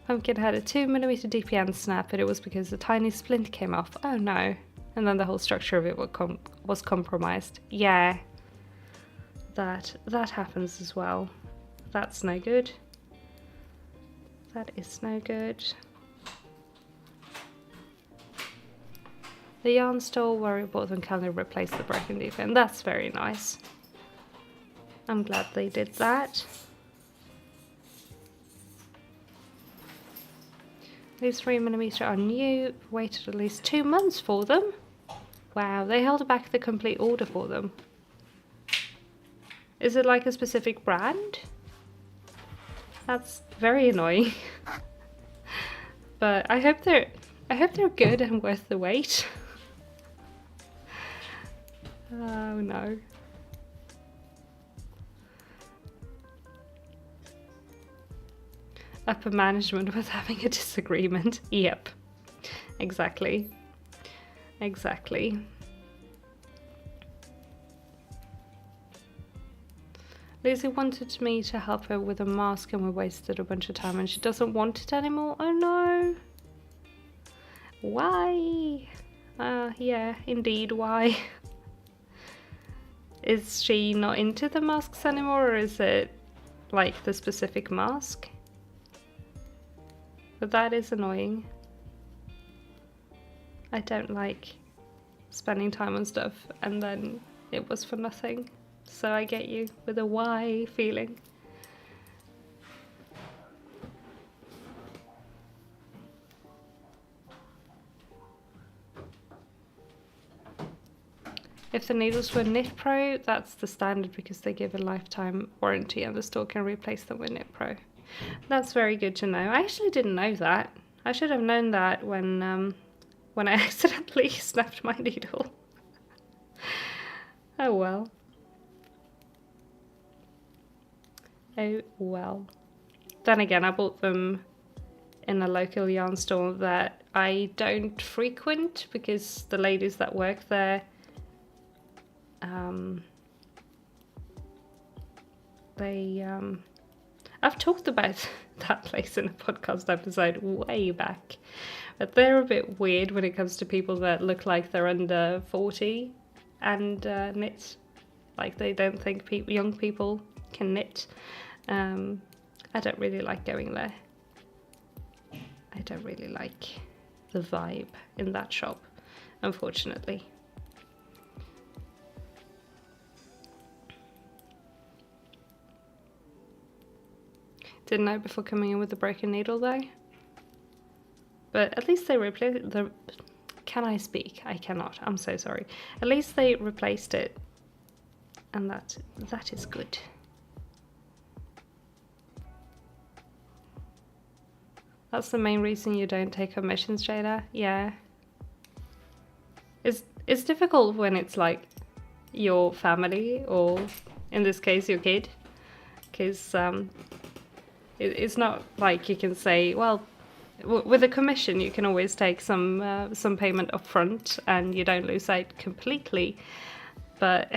Pumpkin had a 2mm DPN snap, and it was because a tiny splint came off. Oh no. And then the whole structure of it was compromised. Yeah. That happens as well. That's no good. That is no good. The yarn store where we bought them kindly replaced the broken DPN. That's very nice. I'm glad they did that. These 3mm are new. Waited at least 2 months for them. Wow, they held back the complete order for them. Is it like a specific brand? That's very annoying. But I hope they're good and worth the wait. Oh no. Upper management was having a disagreement. Yep. Exactly. Exactly. Lucy wanted me to help her with a mask and we wasted a bunch of time and she doesn't want it anymore. Oh no. Why? Yeah, indeed, why? Is she not into the masks anymore, or is it like the specific mask? But that is annoying. I don't like spending time on stuff and then it was for nothing. So I get you with a why feeling. If the needles were Knit Pro, that's the standard because they give a lifetime warranty and the store can replace them with Knit Pro. That's very good to know. I actually didn't know that. I should have known that when I accidentally snapped my needle. Oh well. Oh well. Then again, I bought them in a local yarn store that I don't frequent because the ladies that work there, I've talked about that place in a podcast episode way back, but they're a bit weird when it comes to people that look like they're under 40 and knit. Like they don't think young people can knit. I don't really like going there. I don't really like the vibe in that shop, unfortunately. Didn't know before coming in with the broken needle though. But at least they replaced the... Can I speak? I cannot. I'm so sorry. At least they replaced it. And that is good. That's the main reason you don't take commissions, Jada? Yeah. It's difficult when it's like your family or in this case your kid. Because it's not like you can say, well, with a commission you can always take some payment up front and you don't lose out completely. But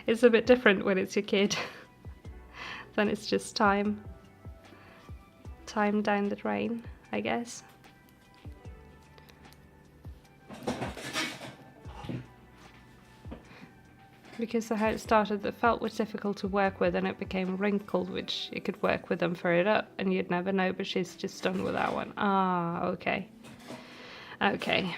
it's a bit different when it's your kid. Then it's just time down the drain, I guess. Because how it started, the felt was difficult to work with and it became wrinkled, which you could work with and fur it up and you'd never know, but she's just done with that one. Ah, okay. Okay.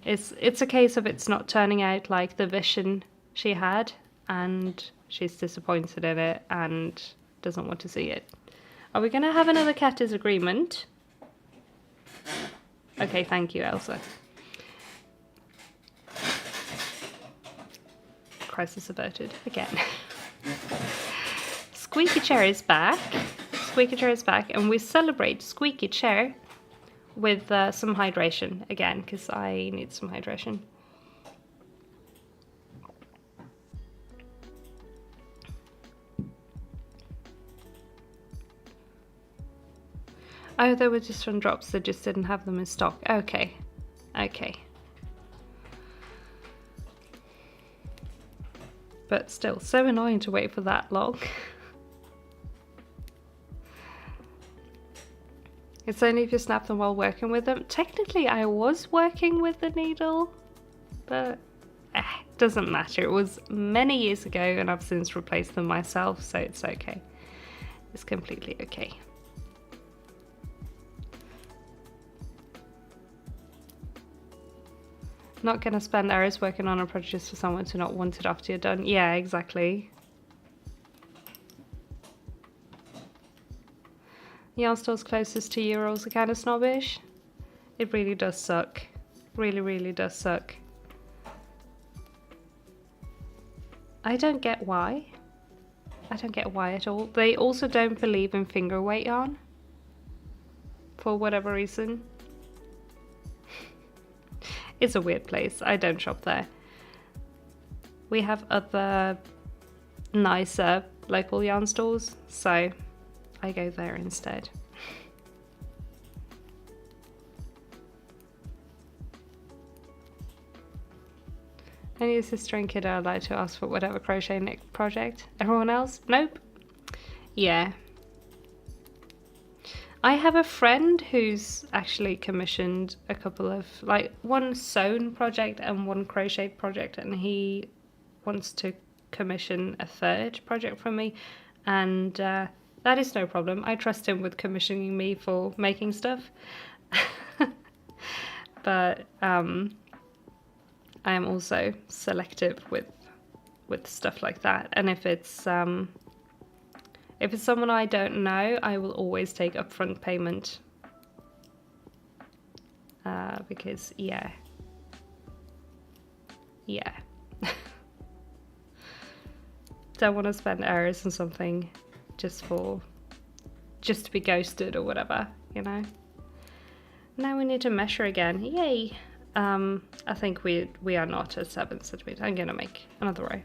It's a case of it's not turning out like the vision she had and she's disappointed in it and doesn't want to see it. Are we going to have another cat disagreement? Okay, thank you, Elsa. Crisis averted again. Squeaky Chair is back. Squeaky Chair is back, and we celebrate Squeaky Chair with some hydration again, because I need some hydration. Oh, they were just from drops, they just didn't have them in stock. Okay. Okay. But still, so annoying to wait for that long. It's only if you snap them while working with them. Technically, I was working with the needle, but doesn't matter. It was many years ago and I've since replaced them myself, so it's okay. It's completely okay. Not gonna spend hours working on a project just for someone to not want it after you're done. Yeah, exactly. Yarn stores closest to you are also kind of snobbish. It really does suck. Really, really does suck. I don't get why. I don't get why at all. They also don't believe in finger weight yarn. For whatever reason. It's a weird place. I don't shop there. We have other nicer local yarn stores, so I go there instead. Only your sister and kid are allowed to ask for whatever crochet knit project. Everyone else? Nope. Yeah. I have a friend who's actually commissioned a couple of, like, one sewn project and one crochet project, and he wants to commission a third project from me, and that is no problem. I trust him with commissioning me for making stuff. But I am also selective with stuff like that, and if it's someone I don't know, I will always take upfront payment. Because, yeah. Yeah. Don't want to spend hours on something just to be ghosted or whatever, you know. Now we need to measure again. Yay! I think we are not at 7 centimeters. I'm gonna make another row.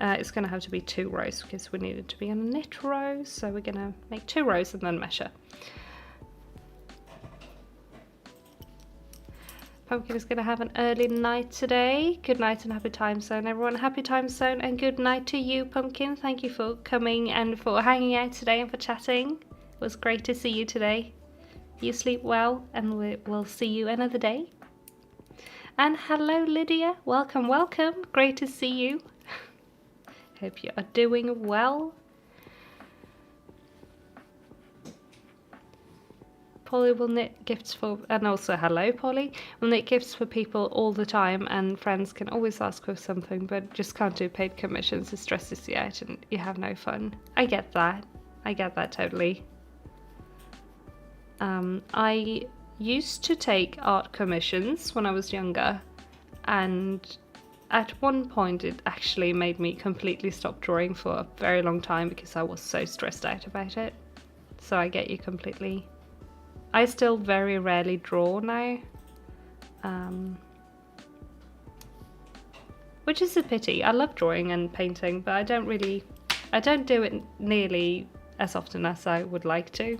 It's gonna have to be 2 rows because we need it to be a knit row. So we're gonna make 2 rows and then measure. Pumpkin is gonna have an early night today. Good night and happy time zone, everyone. Happy time zone and good night to you, Pumpkin. Thank you for coming and for hanging out today and for chatting. It was great to see you today. You sleep well, and we'll see you another day. And hello, Lydia. Welcome, welcome. Great to see you. Hope you are doing well. Polly will knit gifts for, and also hello, Polly. Will knit gifts for people all the time, and friends can always ask for something, but just can't do paid commissions. It stresses you out, and you have no fun. I get that. I get that totally. I used to take art commissions when I was younger, and at one point it actually made me completely stop drawing for a very long time because I was so stressed out about it. So I get you completely. I still very rarely draw now, which is a pity. I love drawing and painting, but I don't do it nearly as often as I would like to.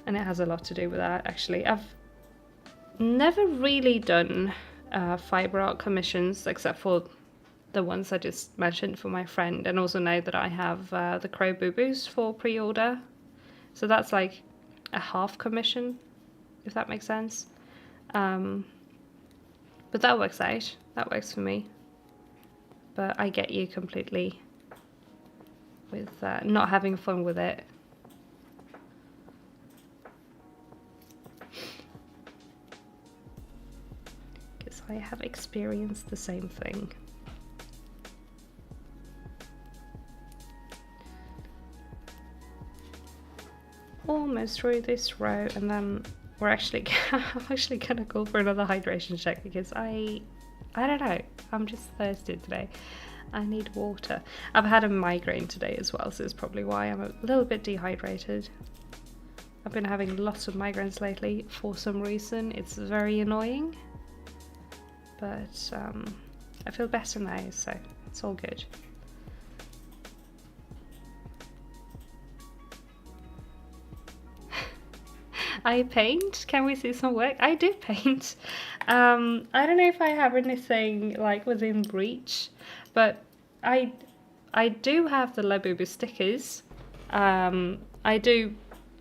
And it has a lot to do with that, actually. I've never really done fiber art commissions, except for the ones I just mentioned for my friend, and also now that I have the Crow Boo Boos for pre-order. So that's like a half commission, if that makes sense. But that works out. That works for me. But I get you completely with not having fun with it. I have experienced the same thing. Almost through this row, and then we're actually gonna go for another hydration check because I don't know, I'm just thirsty today. I need water. I've had a migraine today as well, so it's probably why I'm a little bit dehydrated. I've been having lots of migraines lately for some reason. It's very annoying. But I feel better now, so it's all good. I paint. Can we see some work? I do paint. I don't know if I have anything like within reach, but I do have the Labubu stickers. I do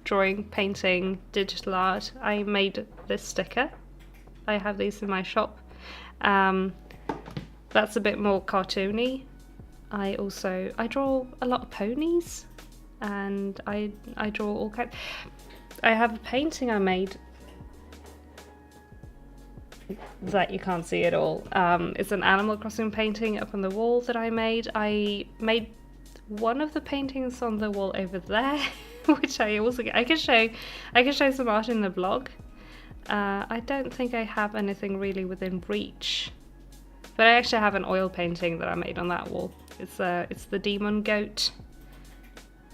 drawing, painting, digital art. I made this sticker. I have these in my shop. That's a bit more cartoony. I draw a lot of ponies, and I draw all kinds. I have a painting I made that you can't see at all. It's an Animal Crossing painting up on the wall that I made. I made one of the paintings on the wall over there, which I can show some art in the vlog. I don't think I have anything really within reach, but I actually have an oil painting that I made on that wall. It's the demon goat.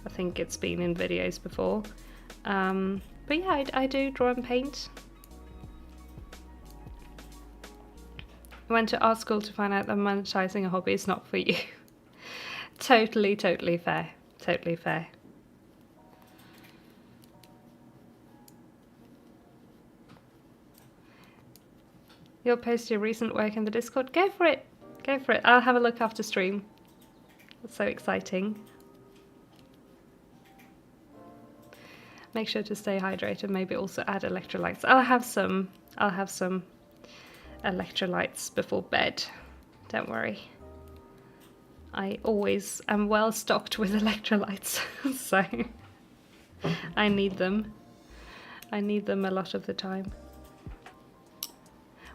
I think it's been in videos before. But yeah, I do draw and paint. I went to art school to find out that monetizing a hobby is not for you. Totally fair. Totally fair. You'll post your recent work in the Discord. Go for it. Go for it. I'll have a look after stream. That's so exciting. Make sure to stay hydrated. Maybe also add electrolytes. I'll have some electrolytes before bed. Don't worry. I always am well stocked with electrolytes, so I need them. I need them a lot of the time.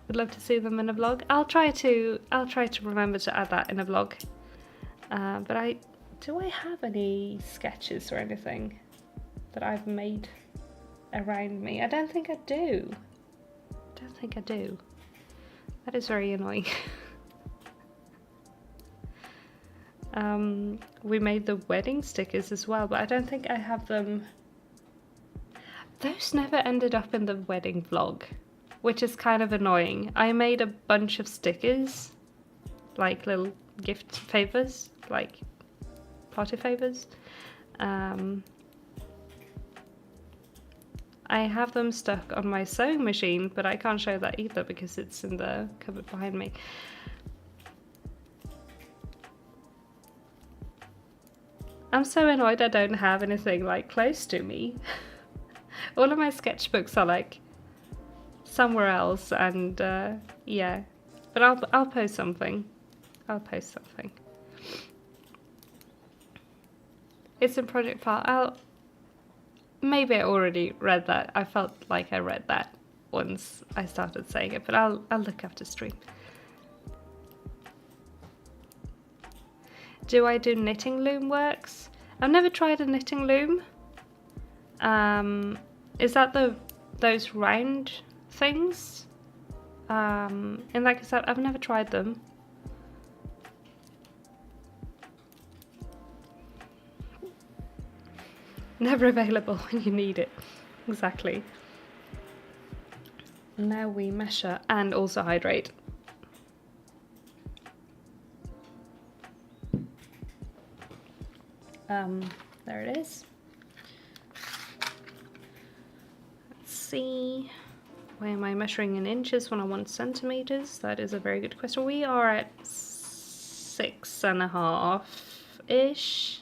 Would love to see them in a vlog. I'll try to remember to add that in a vlog. But do I have any sketches or anything that I've made around me? I don't think I do. That is very annoying. We made the wedding stickers as well, but I don't think I have them. Those never ended up in the wedding vlog, which is kind of annoying. I made a bunch of stickers, like little gift favors, like party favors. I have them stuck on my sewing machine, but I can't show that either because it's in the cupboard behind me. I'm so annoyed I don't have anything like close to me. All of my sketchbooks are like somewhere else, and yeah. But I'll post something. I'll post something. It's in project file. Maybe I already read that. I felt like I read that once I started saying it, but I'll look after stream. Do I do knitting loom works? I've never tried a knitting loom. Is that those round things? In that case, I've never tried them. Never available when you need it. Exactly. Now we measure and also hydrate. There it is. Let's see. Why am I measuring in inches when I want centimeters? That is a very good question. We are at 6.5-ish.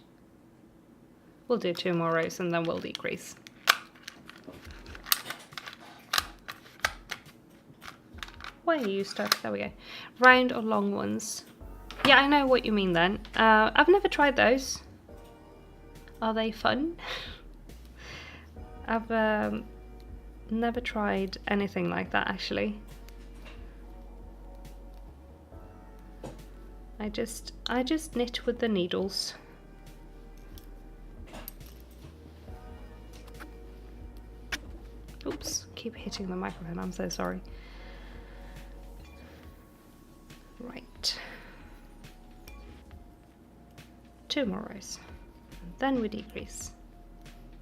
We'll do 2 more rows and then we'll decrease. Where are you stuck? There we go. Round or long ones. Yeah, I know what you mean then. I've never tried those. Are they fun? I've never tried anything like that actually. I just knit with the needles. Oops, keep hitting the microphone, I'm so sorry. Right. 2 more rows. Then we decrease.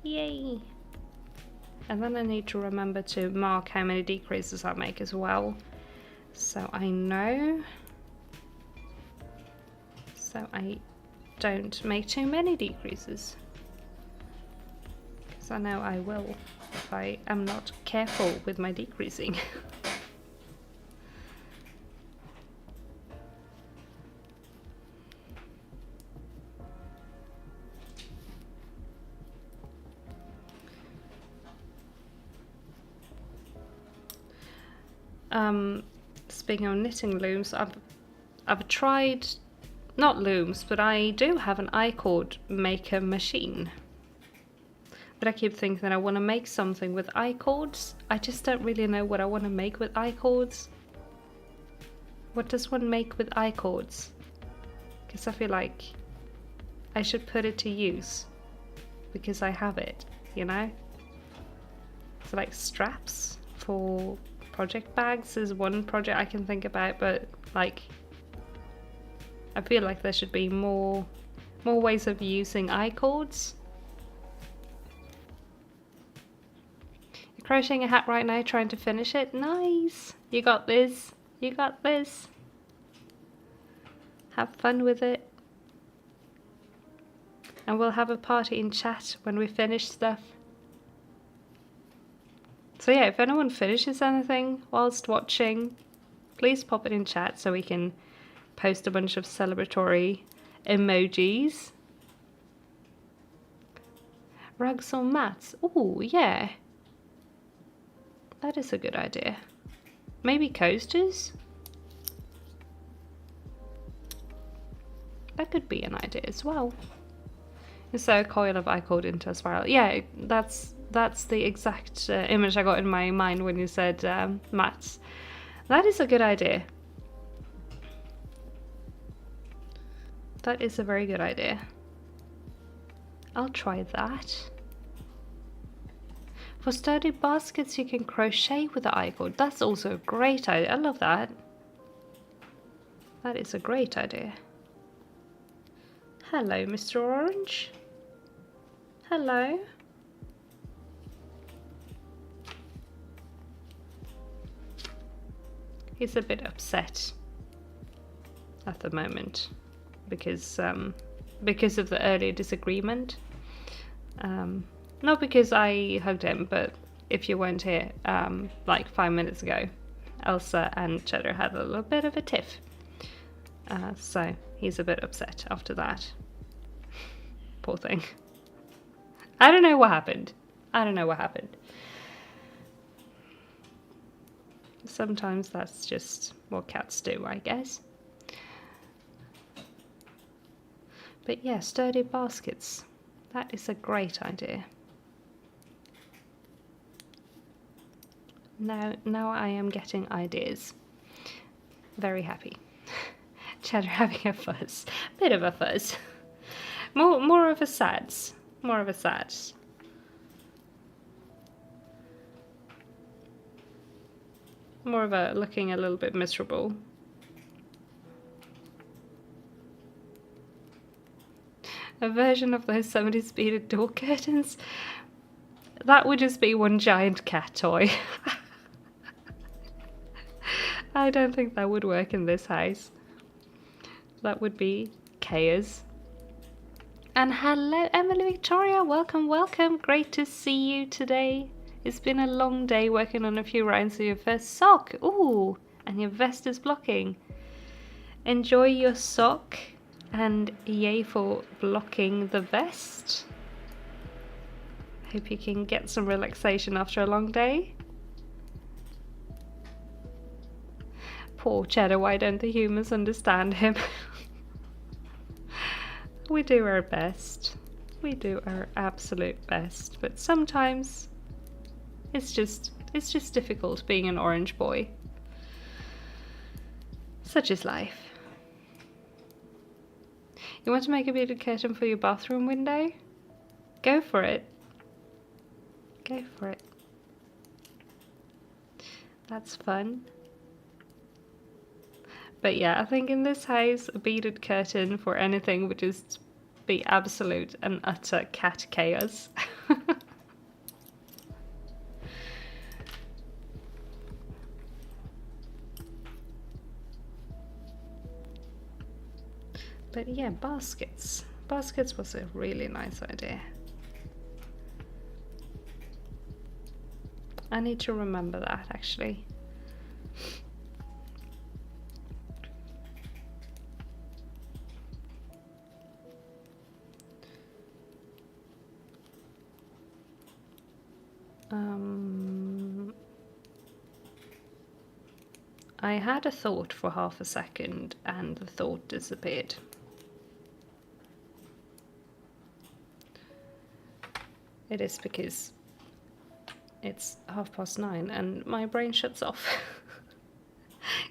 Yay! And then I need to remember to mark how many decreases I make as well. So I know. So I don't make too many decreases. Because I know I will if I am not careful with my decreasing. Speaking of knitting looms, I've tried, not looms, but I do have an I-cord maker machine. But I keep thinking that I want to make something with I-cords. I just don't really know what I want to make with I-cords. What does one make with I-cords? Because I feel like I should put it to use because I have it, you know? So like straps for project bags is one project I can think about, but like I feel like there should be more ways of using I-cords. You're crocheting a hat right now, trying to finish it. Nice! You got this. You got this. Have fun with it. And we'll have a party in chat when we finish stuff. So yeah, if anyone finishes anything whilst watching, please pop it in chat so we can post a bunch of celebratory emojis. Rugs or mats? Oh yeah. That is a good idea. Maybe coasters? That could be an idea as well. Insert a coil of I-cord into a spiral. Yeah, that's the exact image I got in my mind when you said mats. That is a good idea. That is a very good idea. I'll try that. For sturdy baskets you can crochet with the I-cord. That's also a great idea. I love that. That is a great idea. Hello, Mr. Orange. Hello. He's a bit upset at the moment because of the earlier disagreement. Not because I hugged him, but if you weren't here, like 5 minutes ago, Elsa and Cheddar had a little bit of a tiff. So he's a bit upset after that. Poor thing. I don't know what happened. Sometimes that's just what cats do, I guess. But yeah, sturdy baskets. That is a great idea. Now I am getting ideas. Very happy. Cheddar having a fuzz. Bit of a fuzz. More of a sads. More of a sads. More of a looking a little bit miserable. A version of those 70s beaded door curtains. That would just be one giant cat toy. I don't think that would work in this house. That would be chaos. And hello, Emily Victoria. Welcome, welcome. Great to see you today. It's been a long day working on a few rounds of your first sock. Ooh, and your vest is blocking. Enjoy your sock, and yay for blocking the vest. Hope you can get some relaxation after a long day. Poor Cheddar, why don't the humans understand him? We do our best. We do our absolute best, but sometimes it's just difficult being an orange boy. Such is life. You want to make a beaded curtain for your bathroom window? Go for it. Go for it. That's fun. But yeah, I think in this house, a beaded curtain for anything would just be absolute and utter cat chaos. But yeah, baskets. Baskets was a really nice idea. I need to remember that actually. I had a thought for half a second and the thought disappeared. It is because it's 9:30 and my brain shuts off.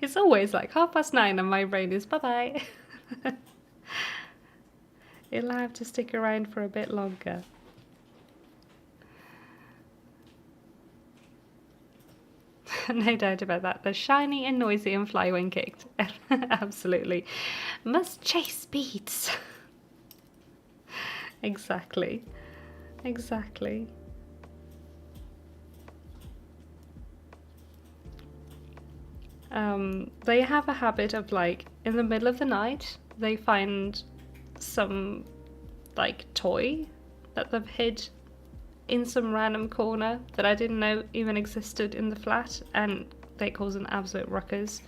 It's always like 9:30 and my brain is bye-bye. It'll have to stick around for a bit longer. No doubt about that. They're shiny and noisy and fly when kicked. Absolutely. Must chase beats. Exactly. Exactly. They have a habit of like, in the middle of the night, they find some like toy that they've hid in some random corner that I didn't know even existed in the flat, and they cause an absolute ruckus.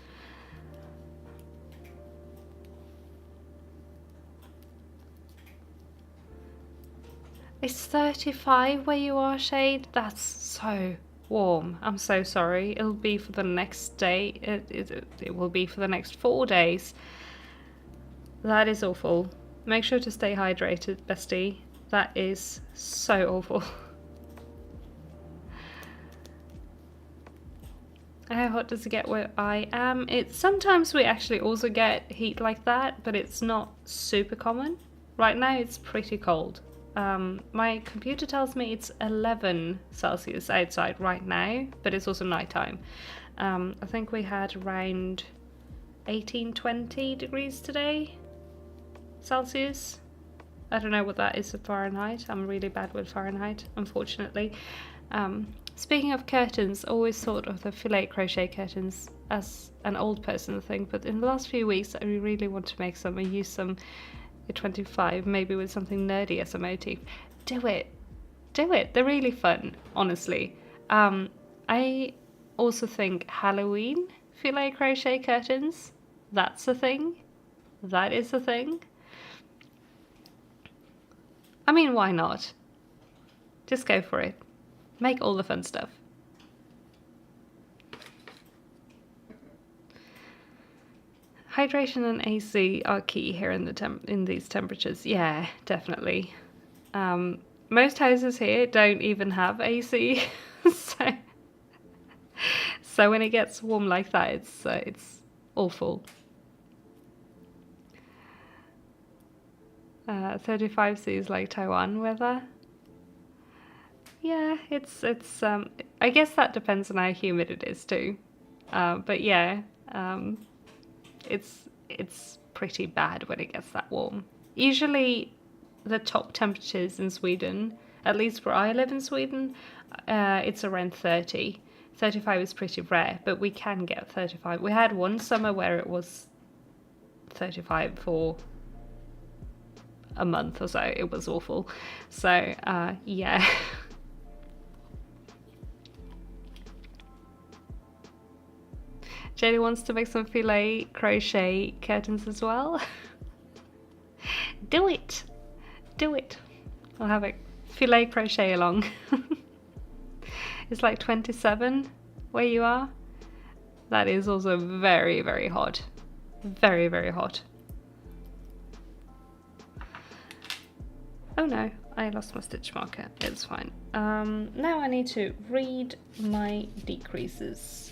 It's 35 where you are, Shade? That's so warm. I'm so sorry. It'll be for the next day. It will be for the next 4 days. That is awful. Make sure to stay hydrated, bestie. That is so awful. How hot does it get where I am? Sometimes we actually also get heat like that, but it's not super common. Right now it's pretty cold. My computer tells me it's 11 Celsius outside right now, but it's also nighttime. I think we had around 18, 20 degrees today, Celsius. I don't know what that is in Fahrenheit. I'm really bad with Fahrenheit, unfortunately. Speaking of curtains, I always thought of the filet crochet curtains as an old person thing, but in the last few weeks I really want to make some. I use some 25, maybe with something nerdy as a motif. Do it! Do it! They're really fun, honestly. I also think Halloween filet crochet curtains, that's a thing. That is a thing. I mean, why not? Just go for it. Make all the fun stuff. Hydration and AC are key here in these temperatures. Yeah, definitely. Most houses here don't even have AC, so when it gets warm like that, it's awful. 35°C is like Taiwan weather. Yeah, it's I guess that depends on how humid it is too. But yeah, it's pretty bad when it gets that warm. Usually the top temperatures in Sweden, at least where I live in Sweden, it's around 30. 35 is pretty rare, but we can get 35. We had one summer where it was 35 for a month or so. It was awful. So yeah. Jaylee wants to make some filet crochet curtains as well. Do it! Do it! I'll have a filet crochet along. It's like 27 where you are. That is also very, very hot. Very, very hot. Oh no, I lost my stitch marker. It's fine. Now I need to read my decreases.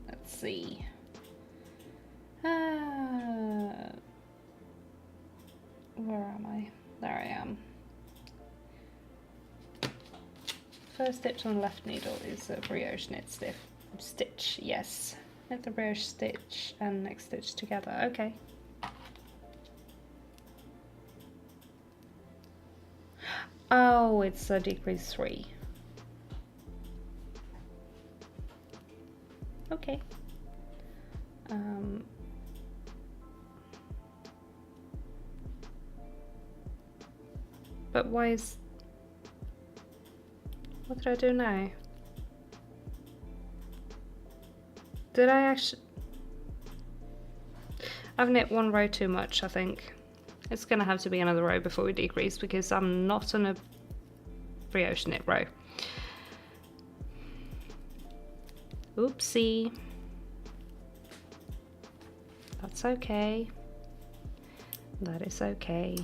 Let's see. Where am I? There I am. First stitch on the left needle is a brioche knit stitch. Yes, knit the brioche stitch and next stitch together. Okay. Oh, it's a decrease 3. Okay. But why is... What did I do now? Did I actually... I've knit one row too much, I think. It's gonna have to be another row before we decrease because I'm not on a brioche knit row. Oopsie. That's okay. That is okay.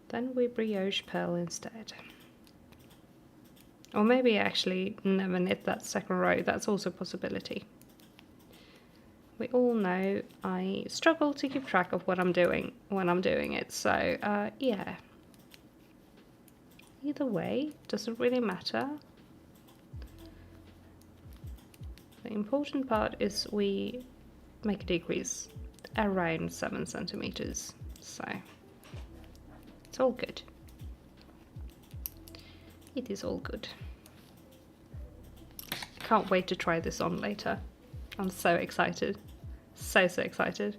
Then we brioche purl instead. Or maybe actually never knit that second row, that's also a possibility. We all know I struggle to keep track of what I'm doing when I'm doing it, so yeah. Either way, doesn't really matter. The important part is we make a decrease around 7 centimeters, so it's all good. It is all good. Can't wait to try this on later. I'm so excited. So excited.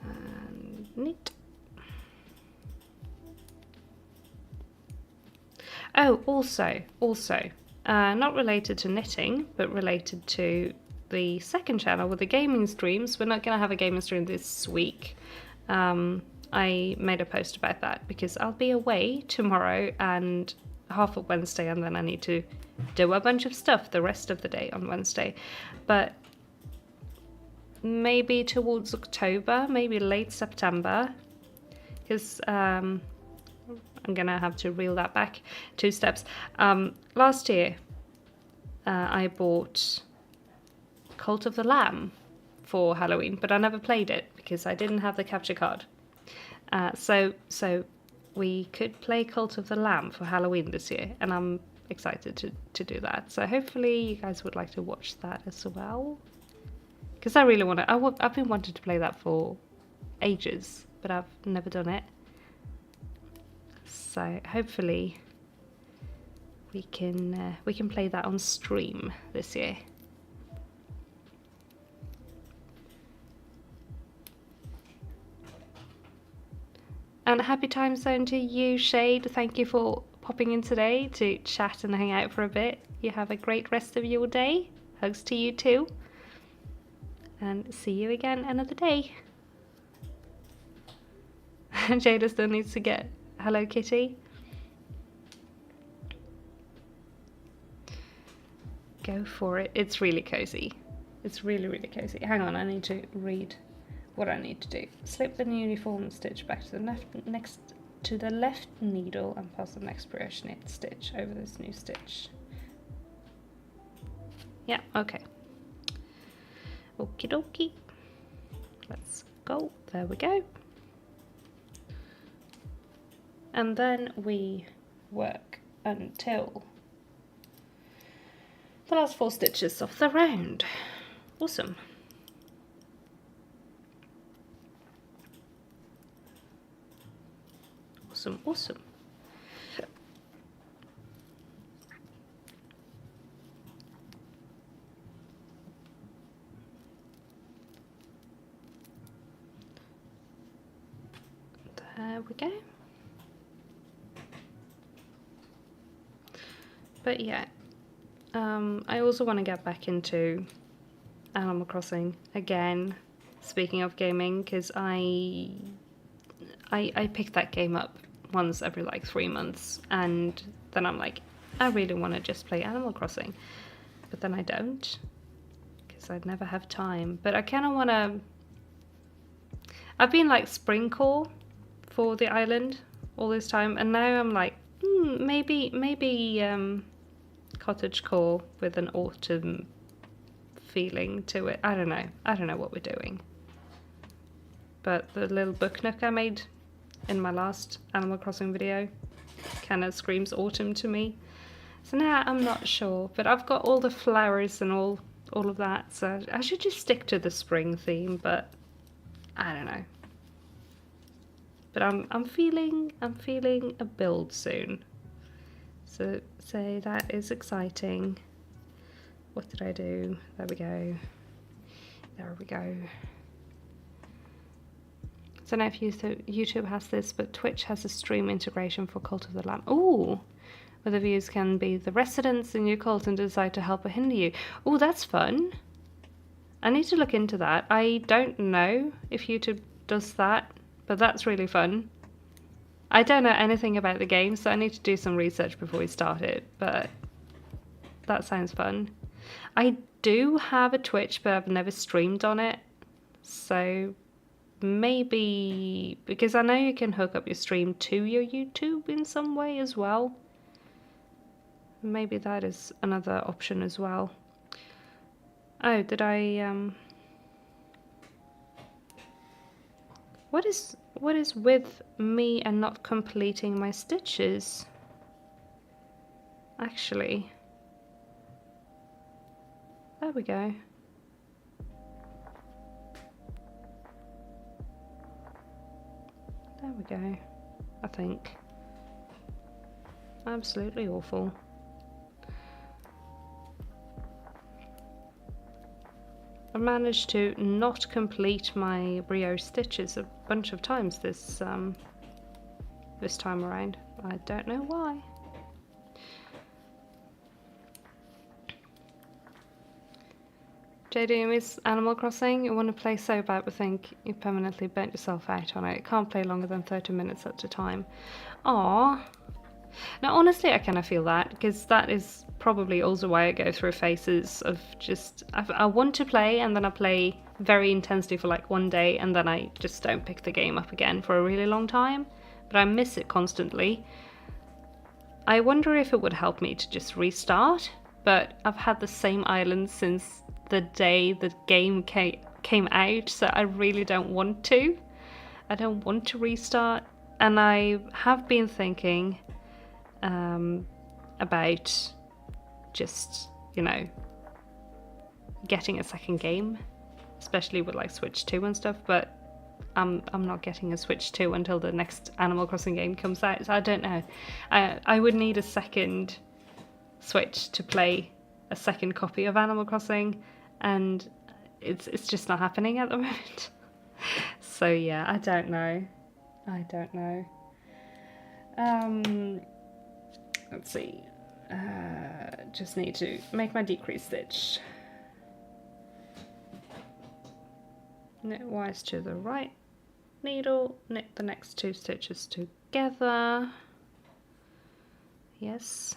And knit. Oh, also, not related to knitting, but related to the second channel with the gaming streams. We're not going to have a gaming stream this week. I made a post about that because I'll be away tomorrow and half of Wednesday, and then I need to do a bunch of stuff the rest of the day on Wednesday. But maybe towards October, maybe late September, because I'm gonna have to reel that back 2 steps. Last year I bought Cult of the Lamb for Halloween, but I never played it because I didn't have the capture card. So we could play Cult of the Lamb for Halloween this year, and I'm excited to do that. So hopefully you guys would like to watch that as well, because I really want to. I've been wanting to play that for ages, but I've never done it. So hopefully we can play that on stream this year. And happy time zone to you, Shade. Thank you for popping in today to chat and hang out for a bit. You have a great rest of your day. Hugs to you too. And see you again another day. Jada still needs to get Hello Kitty. Go for it. It's really cozy. It's really, really cozy. Hang on, I need to read what I need to do. Slip the new uniform stitch back to the left needle and pass the next brush knit stitch over this new stitch. Yeah, okay. Okie dokie. Let's go. There we go. And then we work until the last 4 stitches of the round. Awesome. Awesome, awesome. There we go. But yeah, I also want to get back into Animal Crossing again, speaking of gaming, because I pick that game up once every like 3 months, and then I'm like, I really want to just play Animal Crossing, but then I don't, because I'd never have time. But I kind of want to. I've been like spring core for the island all this time, and now I'm like, maybe cottage core with an autumn feeling to it. I don't know what we're doing. But the little book nook I made in my last Animal Crossing video kind of screams autumn to me. So now I'm not sure, but I've got all the flowers and all of that, so I should just stick to the spring theme, but I don't know. But I'm feeling a build soon. So that is exciting. What did I do? There we go. There we go. I don't know if YouTube has this, but Twitch has a stream integration for Cult of the Lamb. Ooh, where the viewers can be the residents in your cult and decide to help or hinder you. Oh, that's fun. I need to look into that. I don't know if YouTube does that, but that's really fun. I don't know anything about the game, so I need to do some research before we start it, but that sounds fun. I do have a Twitch, but I've never streamed on it, so maybe, because I know you can hook up your stream to your YouTube in some way as well. Maybe that is another option as well. Oh, did I What is with me and not completing my stitches? Actually, there we go. There we go. I think. Absolutely awful. I managed to not complete my brioche stitches a bunch of times this time around. I don't know why. JD, you miss Animal Crossing? You want to play so bad but think you permanently burnt yourself out on it. You can't play longer than 30 minutes at a time. Aww. Now, honestly, I kind of feel that, because that is probably also why I go through phases of just, I want to play, and then I play very intensely for like one day, and then I just don't pick the game up again for a really long time, but I miss it constantly. I wonder if it would help me to just restart, but I've had the same island since the day the game came out, so I really don't want to. I don't want to restart, and I have been thinking about just, you know, getting a second game, especially with like Switch 2 and stuff, but I'm not getting a Switch 2 until the next Animal Crossing game comes out, so I don't know. I would need a second Switch to play a second copy of Animal Crossing, and it's just not happening at the moment. So yeah, I don't know. Let's see. Just need to make my decrease stitch. Knitwise to the right needle, knit the next 2 stitches together. Yes,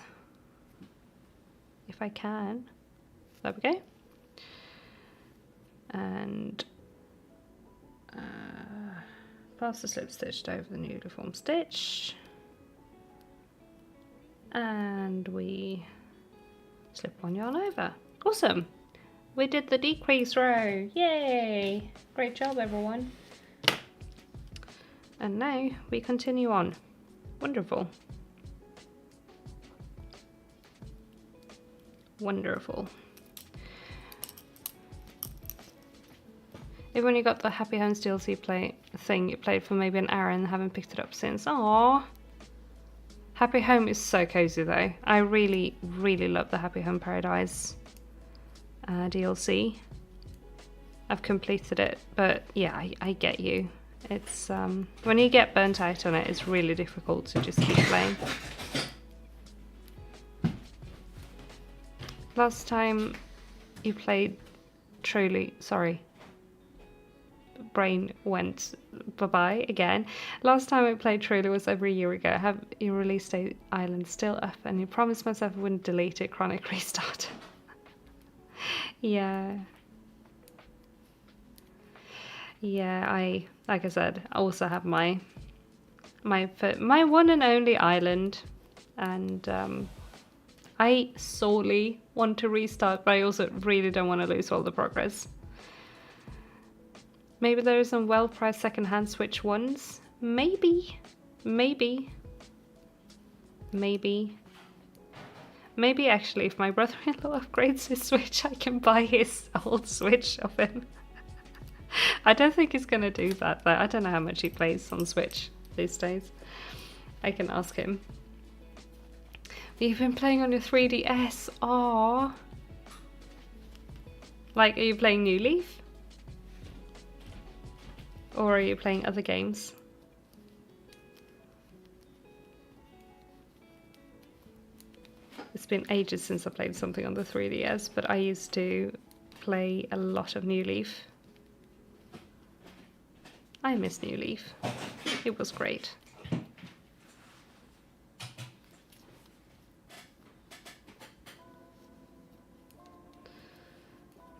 if I can. There we go. And pass the slip stitch over the newly formed stitch, and we slip 1 yarn over. Awesome! We did the decrease row! Yay! Great job, everyone! And now we continue on. Wonderful. Wonderful. Even when you got the Happy Homes DLC thing, you played for maybe an hour and haven't picked it up since. Aww. Happy Home is so cozy though. I really, really love the Happy Home Paradise DLC. I've completed it, but yeah, I get you. It's when you get burnt out on it, it's really difficult to just keep playing. Last time you played Truly, sorry, brain went bye-bye again. Last time I played Truly was over a year ago. Have your release date island still up? And you promised myself I wouldn't delete it. Chronic restart. Yeah. Yeah, like I said, I also have my one and only island, and I sorely want to restart, but I also really don't want to lose all the progress. Maybe there are some well-priced second-hand Switch ones. Maybe. Maybe actually, if my brother-in-law upgrades his Switch, I can buy his old Switch of him. I don't think he's gonna do that though. I don't know how much he plays on Switch these days. I can ask him. You've been playing on your 3DS. Aww. Like, are you playing New Leaf? Or are you playing other games? It's been ages since I played something on the 3DS, but I used to play a lot of New Leaf. I miss New Leaf. It was great.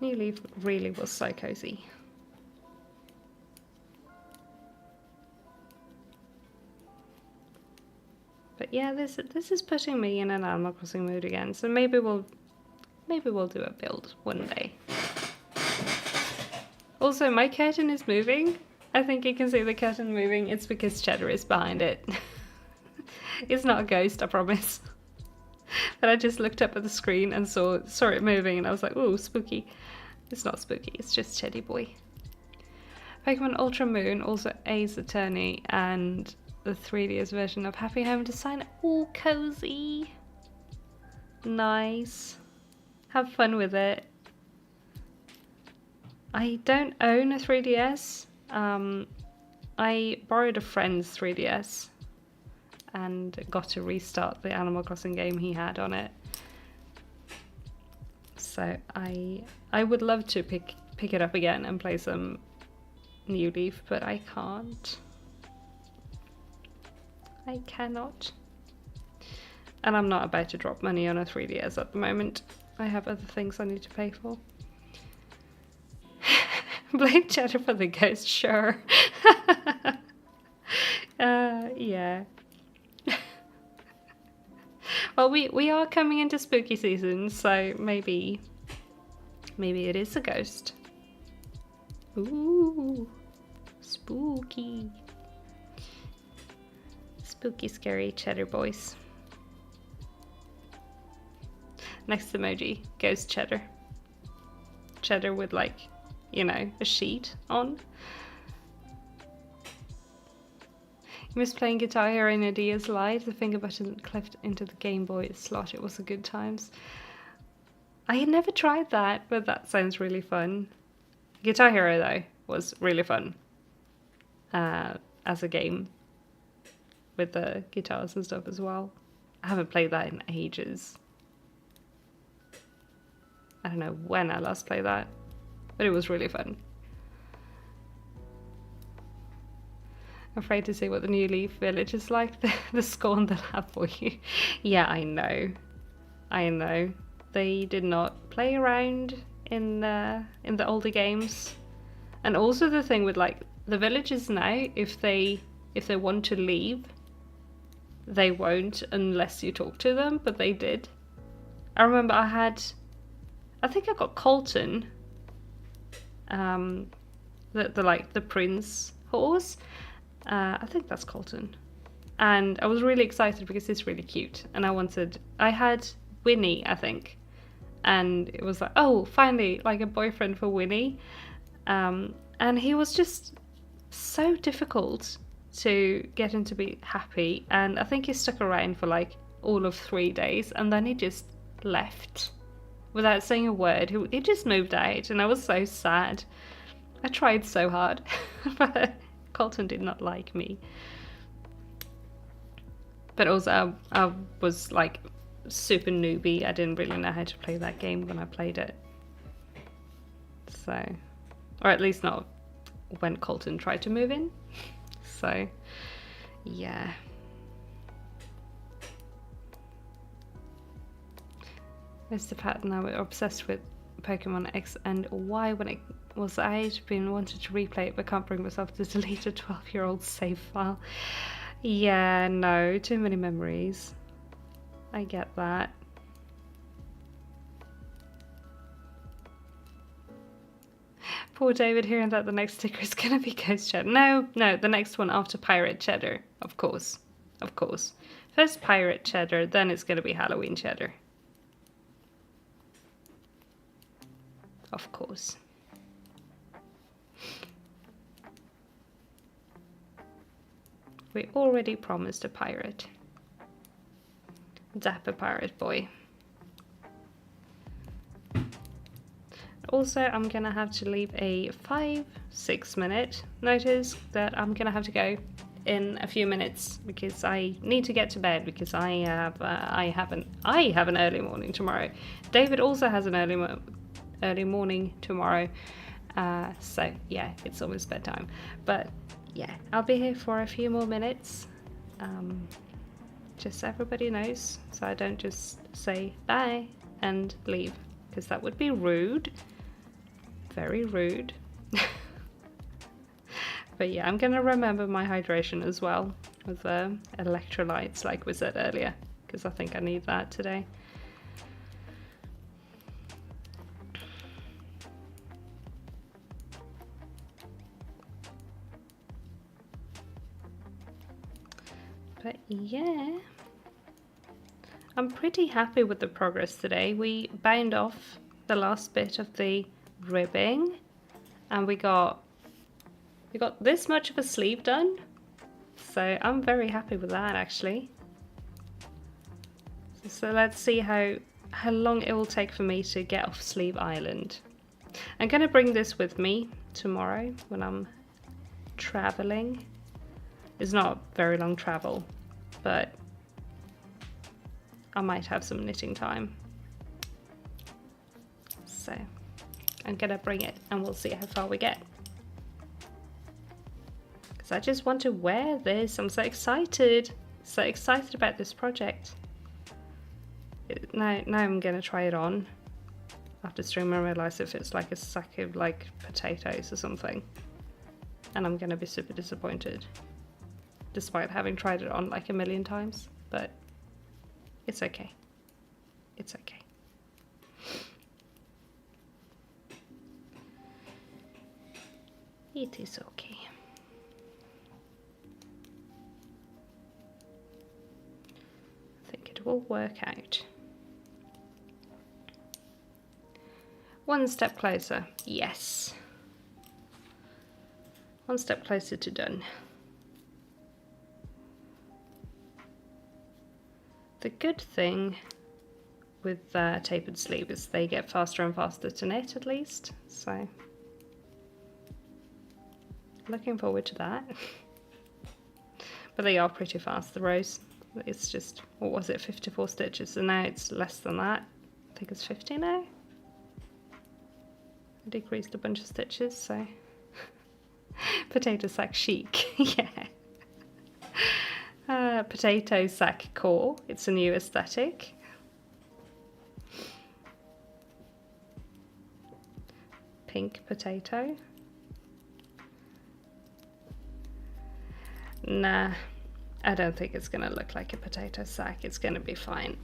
New Leaf really was so cozy. But yeah, this is putting me in an Animal Crossing mood again. So maybe we'll do a build one day. Also, my curtain is moving. I think you can see the curtain moving. It's because Cheddar is behind it. It's not a ghost, I promise. But I just looked up at the screen and saw it moving, and I was like, ooh, spooky. It's not spooky, it's just Teddy Boy. Pokemon Ultra Moon, also Ace Attorney, and the 3DS version of Happy Home Design. All cozy. Nice. Have fun with it. I don't own a 3DS. I borrowed a friend's 3DS and got to restart the Animal Crossing game he had on it. So I would love to pick it up again and play some New Leaf, but I can't. I cannot. And I'm not about to drop money on a 3DS at the moment. I have other things I need to pay for. Blame Cheddar for the ghost, sure. Yeah. Well, we are coming into spooky season, so maybe it is a ghost. Ooh, spooky. Spooky, scary Cheddar boys. Next emoji, ghost Cheddar. Cheddar with, like, you know, a sheet on. You miss playing Guitar Hero in a DS Lite. The finger button cleft into the Game Boy slot. It was a good times. I had never tried that, but that sounds really fun. Guitar Hero, though, was really fun as a game with the guitars and stuff as well. I haven't played that in ages. I don't know when I last played that, but it was really fun. Afraid to see what the New Leaf Village is like. The scorn they'll have for you. Yeah, I know. I know. They did not play around in the older games. And also the thing with, like, the villagers now, if they want to leave, they won't unless you talk to them, but they did. I remember I think I got Colton, the prince horse. I think that's Colton. And I was really excited because it's really cute. And I had Winnie, I think. And it was like, oh, finally, like a boyfriend for Winnie. And he was just so difficult to get him to be happy. And I think he stuck around for like all of 3 days. And then he just left without saying a word. He just moved out. And I was so sad. I tried so hard. But Colton did not like me. But also I was like super newbie. I didn't really know how to play that game when I played it. So, or at least not when Colton tried to move in. So, yeah. Mr. Pat and I were obsessed with Pokemon X and Y when it was out. Been wanted to replay it, but can't bring myself to delete a 12-year-old save file. Yeah, no, too many memories. I get that. Poor David hearing that the next sticker is gonna be Ghost Cheddar. No, the next one after Pirate Cheddar, of course. Of course. First Pirate Cheddar, then it's gonna be Halloween Cheddar. Of course. We already promised a pirate. Dapper pirate boy. Also, I'm gonna have to leave a 5-6 minute notice that I'm gonna have to go in a few minutes because I need to get to bed because I have an early morning tomorrow. David also has an early morning tomorrow. So yeah, it's almost bedtime. But yeah, I'll be here for a few more minutes. Just so everybody knows, so I don't just say bye and leave, because that would be rude. Very rude. But yeah, I'm gonna remember my hydration as well with electrolytes, like we said earlier, because I think I need that today. But yeah, I'm pretty happy with the progress today. We bound off the last bit of the ribbing and we got this much of a sleeve done. So I'm very happy with that actually. So let's see how long it will take for me to get off Sleeve Island. I'm gonna bring this with me tomorrow when I'm traveling. It's not very long travel, but I might have some knitting time. So I'm gonna bring it and we'll see how far we get. Because I just want to wear this. I'm so excited. So excited about this project. Now I'm gonna try it on. after stream and realise if it's like a sack of like potatoes or something. And I'm gonna be super disappointed, despite having tried it on like a million times, but it's okay. It's okay. It is okay. I think it will work out. One step closer. Yes. One step closer to done. The good thing with tapered sleeve is they get faster and faster to knit, at least, so looking forward to that. But they are pretty fast, the rows. It's just, what was it, 54 stitches, and now it's less than that. I think it's 50 now. I decreased a bunch of stitches, so potato sack chic. Yeah. Potato sack core, it's a new aesthetic. Pink potato. Nah, I don't think it's gonna look like a potato sack. It's gonna be fine.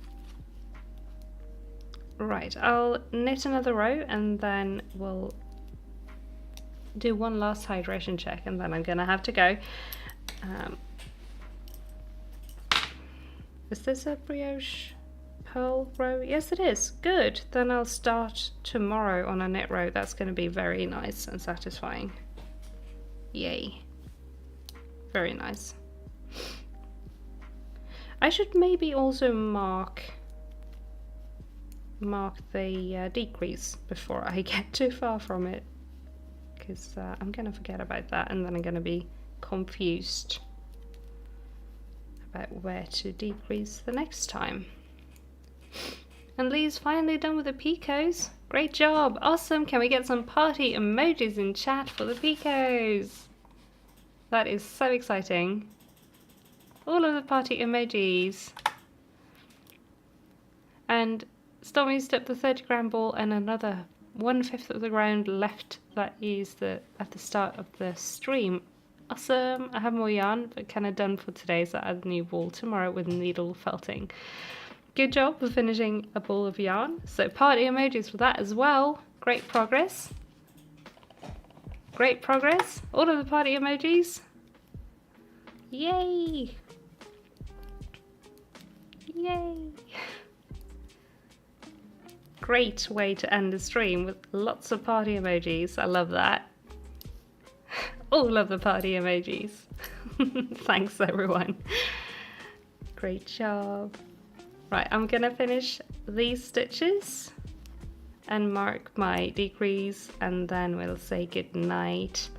Right, I'll knit another row and then we'll do one last hydration check, and then I'm gonna have to go. Is this a brioche pearl row? Yes, it is. Good. Then I'll start tomorrow on a knit row. That's going to be very nice and satisfying. Yay. Very nice. I should maybe also mark the decrease before I get too far from it, because I'm going to forget about that, and then I'm going to be confused about where to decrease the next time. And Lee's finally done with the picos. Great job, awesome. Can we get some party emojis in chat for the picos? That is so exciting. All of the party emojis. And Storm used up the 30-gram ball, and another 1/5 of the ground left. That is at the start of the stream. Awesome. I have more yarn, but kind of done for today, so I add a new ball tomorrow with needle felting. Good job for finishing a ball of yarn. So party emojis for that as well. Great progress. Great progress. All of the party emojis. Yay. Yay. Great way to end the stream with lots of party emojis. I love that. All of the party emojis. Thanks everyone. Great job. Right, I'm gonna finish these stitches and mark my decrease, and then we'll say good night.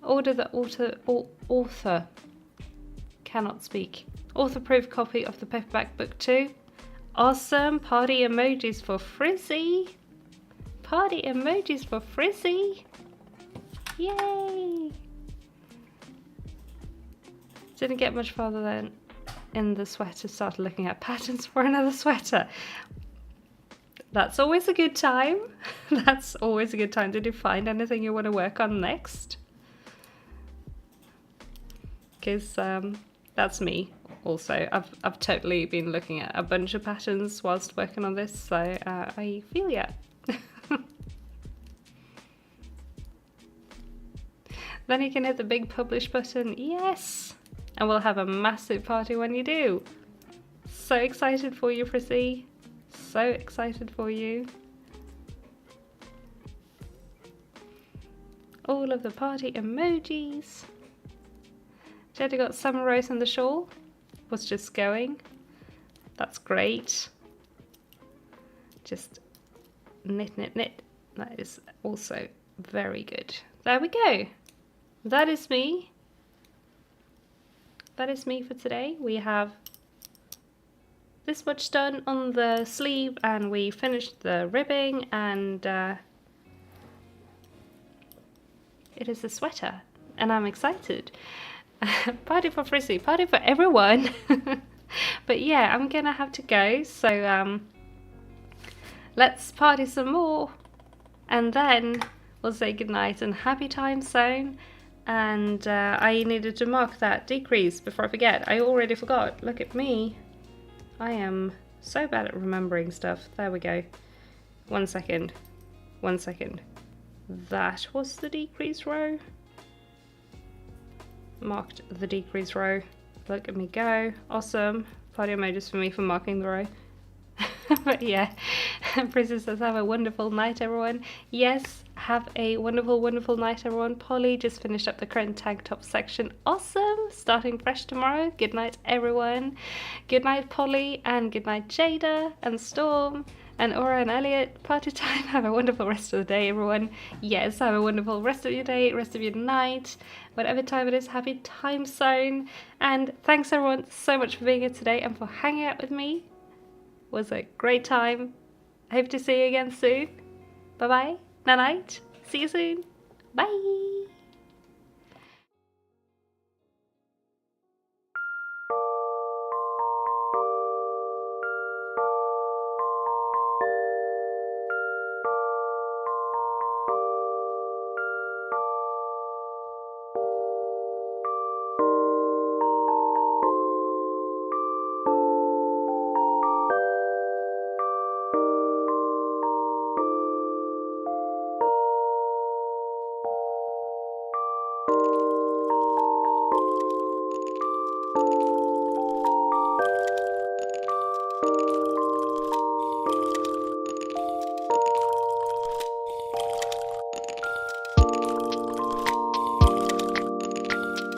Order the author cannot speak. Author-proof copy of the paperback book too. Awesome. Party emojis for Frizzy. Party emojis for Frizzy. Yay. Didn't get much farther than in the sweater, started looking at patterns for another sweater. That's always a good time. That's always a good time. Did you find anything you want to work on next? Because that's me also. I've totally been looking at a bunch of patterns whilst working on this, so I feel ya. Then you can hit the big publish button. Yes! And we'll have a massive party when you do. So excited for you, Frizzy. So excited for you. All of the party emojis. Jedi got Summer Rose in the shawl. Was just going. That's great. Just knit, knit, knit. That is also very good. There we go. That is me. That is me for today. We have this much done on the sleeve, and we finished the ribbing, and it is a sweater, and I'm excited. Party for Frizzy, party for everyone. But yeah, I'm gonna have to go, so let's party some more. And then we'll say goodnight and happy time zone. And I needed to mark that decrease before I forget. I already forgot. Look at me. I am so bad at remembering stuff. There we go. 1 second. 1 second. That was the decrease row. Marked the decrease row. Look at me go. Awesome. Party emojis for me for marking the row. But yeah, Princess says, have a wonderful night, everyone. Yes, have a wonderful, wonderful night, everyone. Polly just finished up the current tag top section. Awesome. Starting fresh tomorrow. Good night, everyone. Good night, Polly, and good night, Jada, and Storm, and Aura and Elliot. Party time. Have a wonderful rest of the day, everyone. Yes, have a wonderful rest of your day, rest of your night, whatever time it is. Happy time zone. And thanks, everyone, so much for being here today and for hanging out with me. Was a great time. Hope to see you again soon. Bye bye. Night night. See you soon. Bye.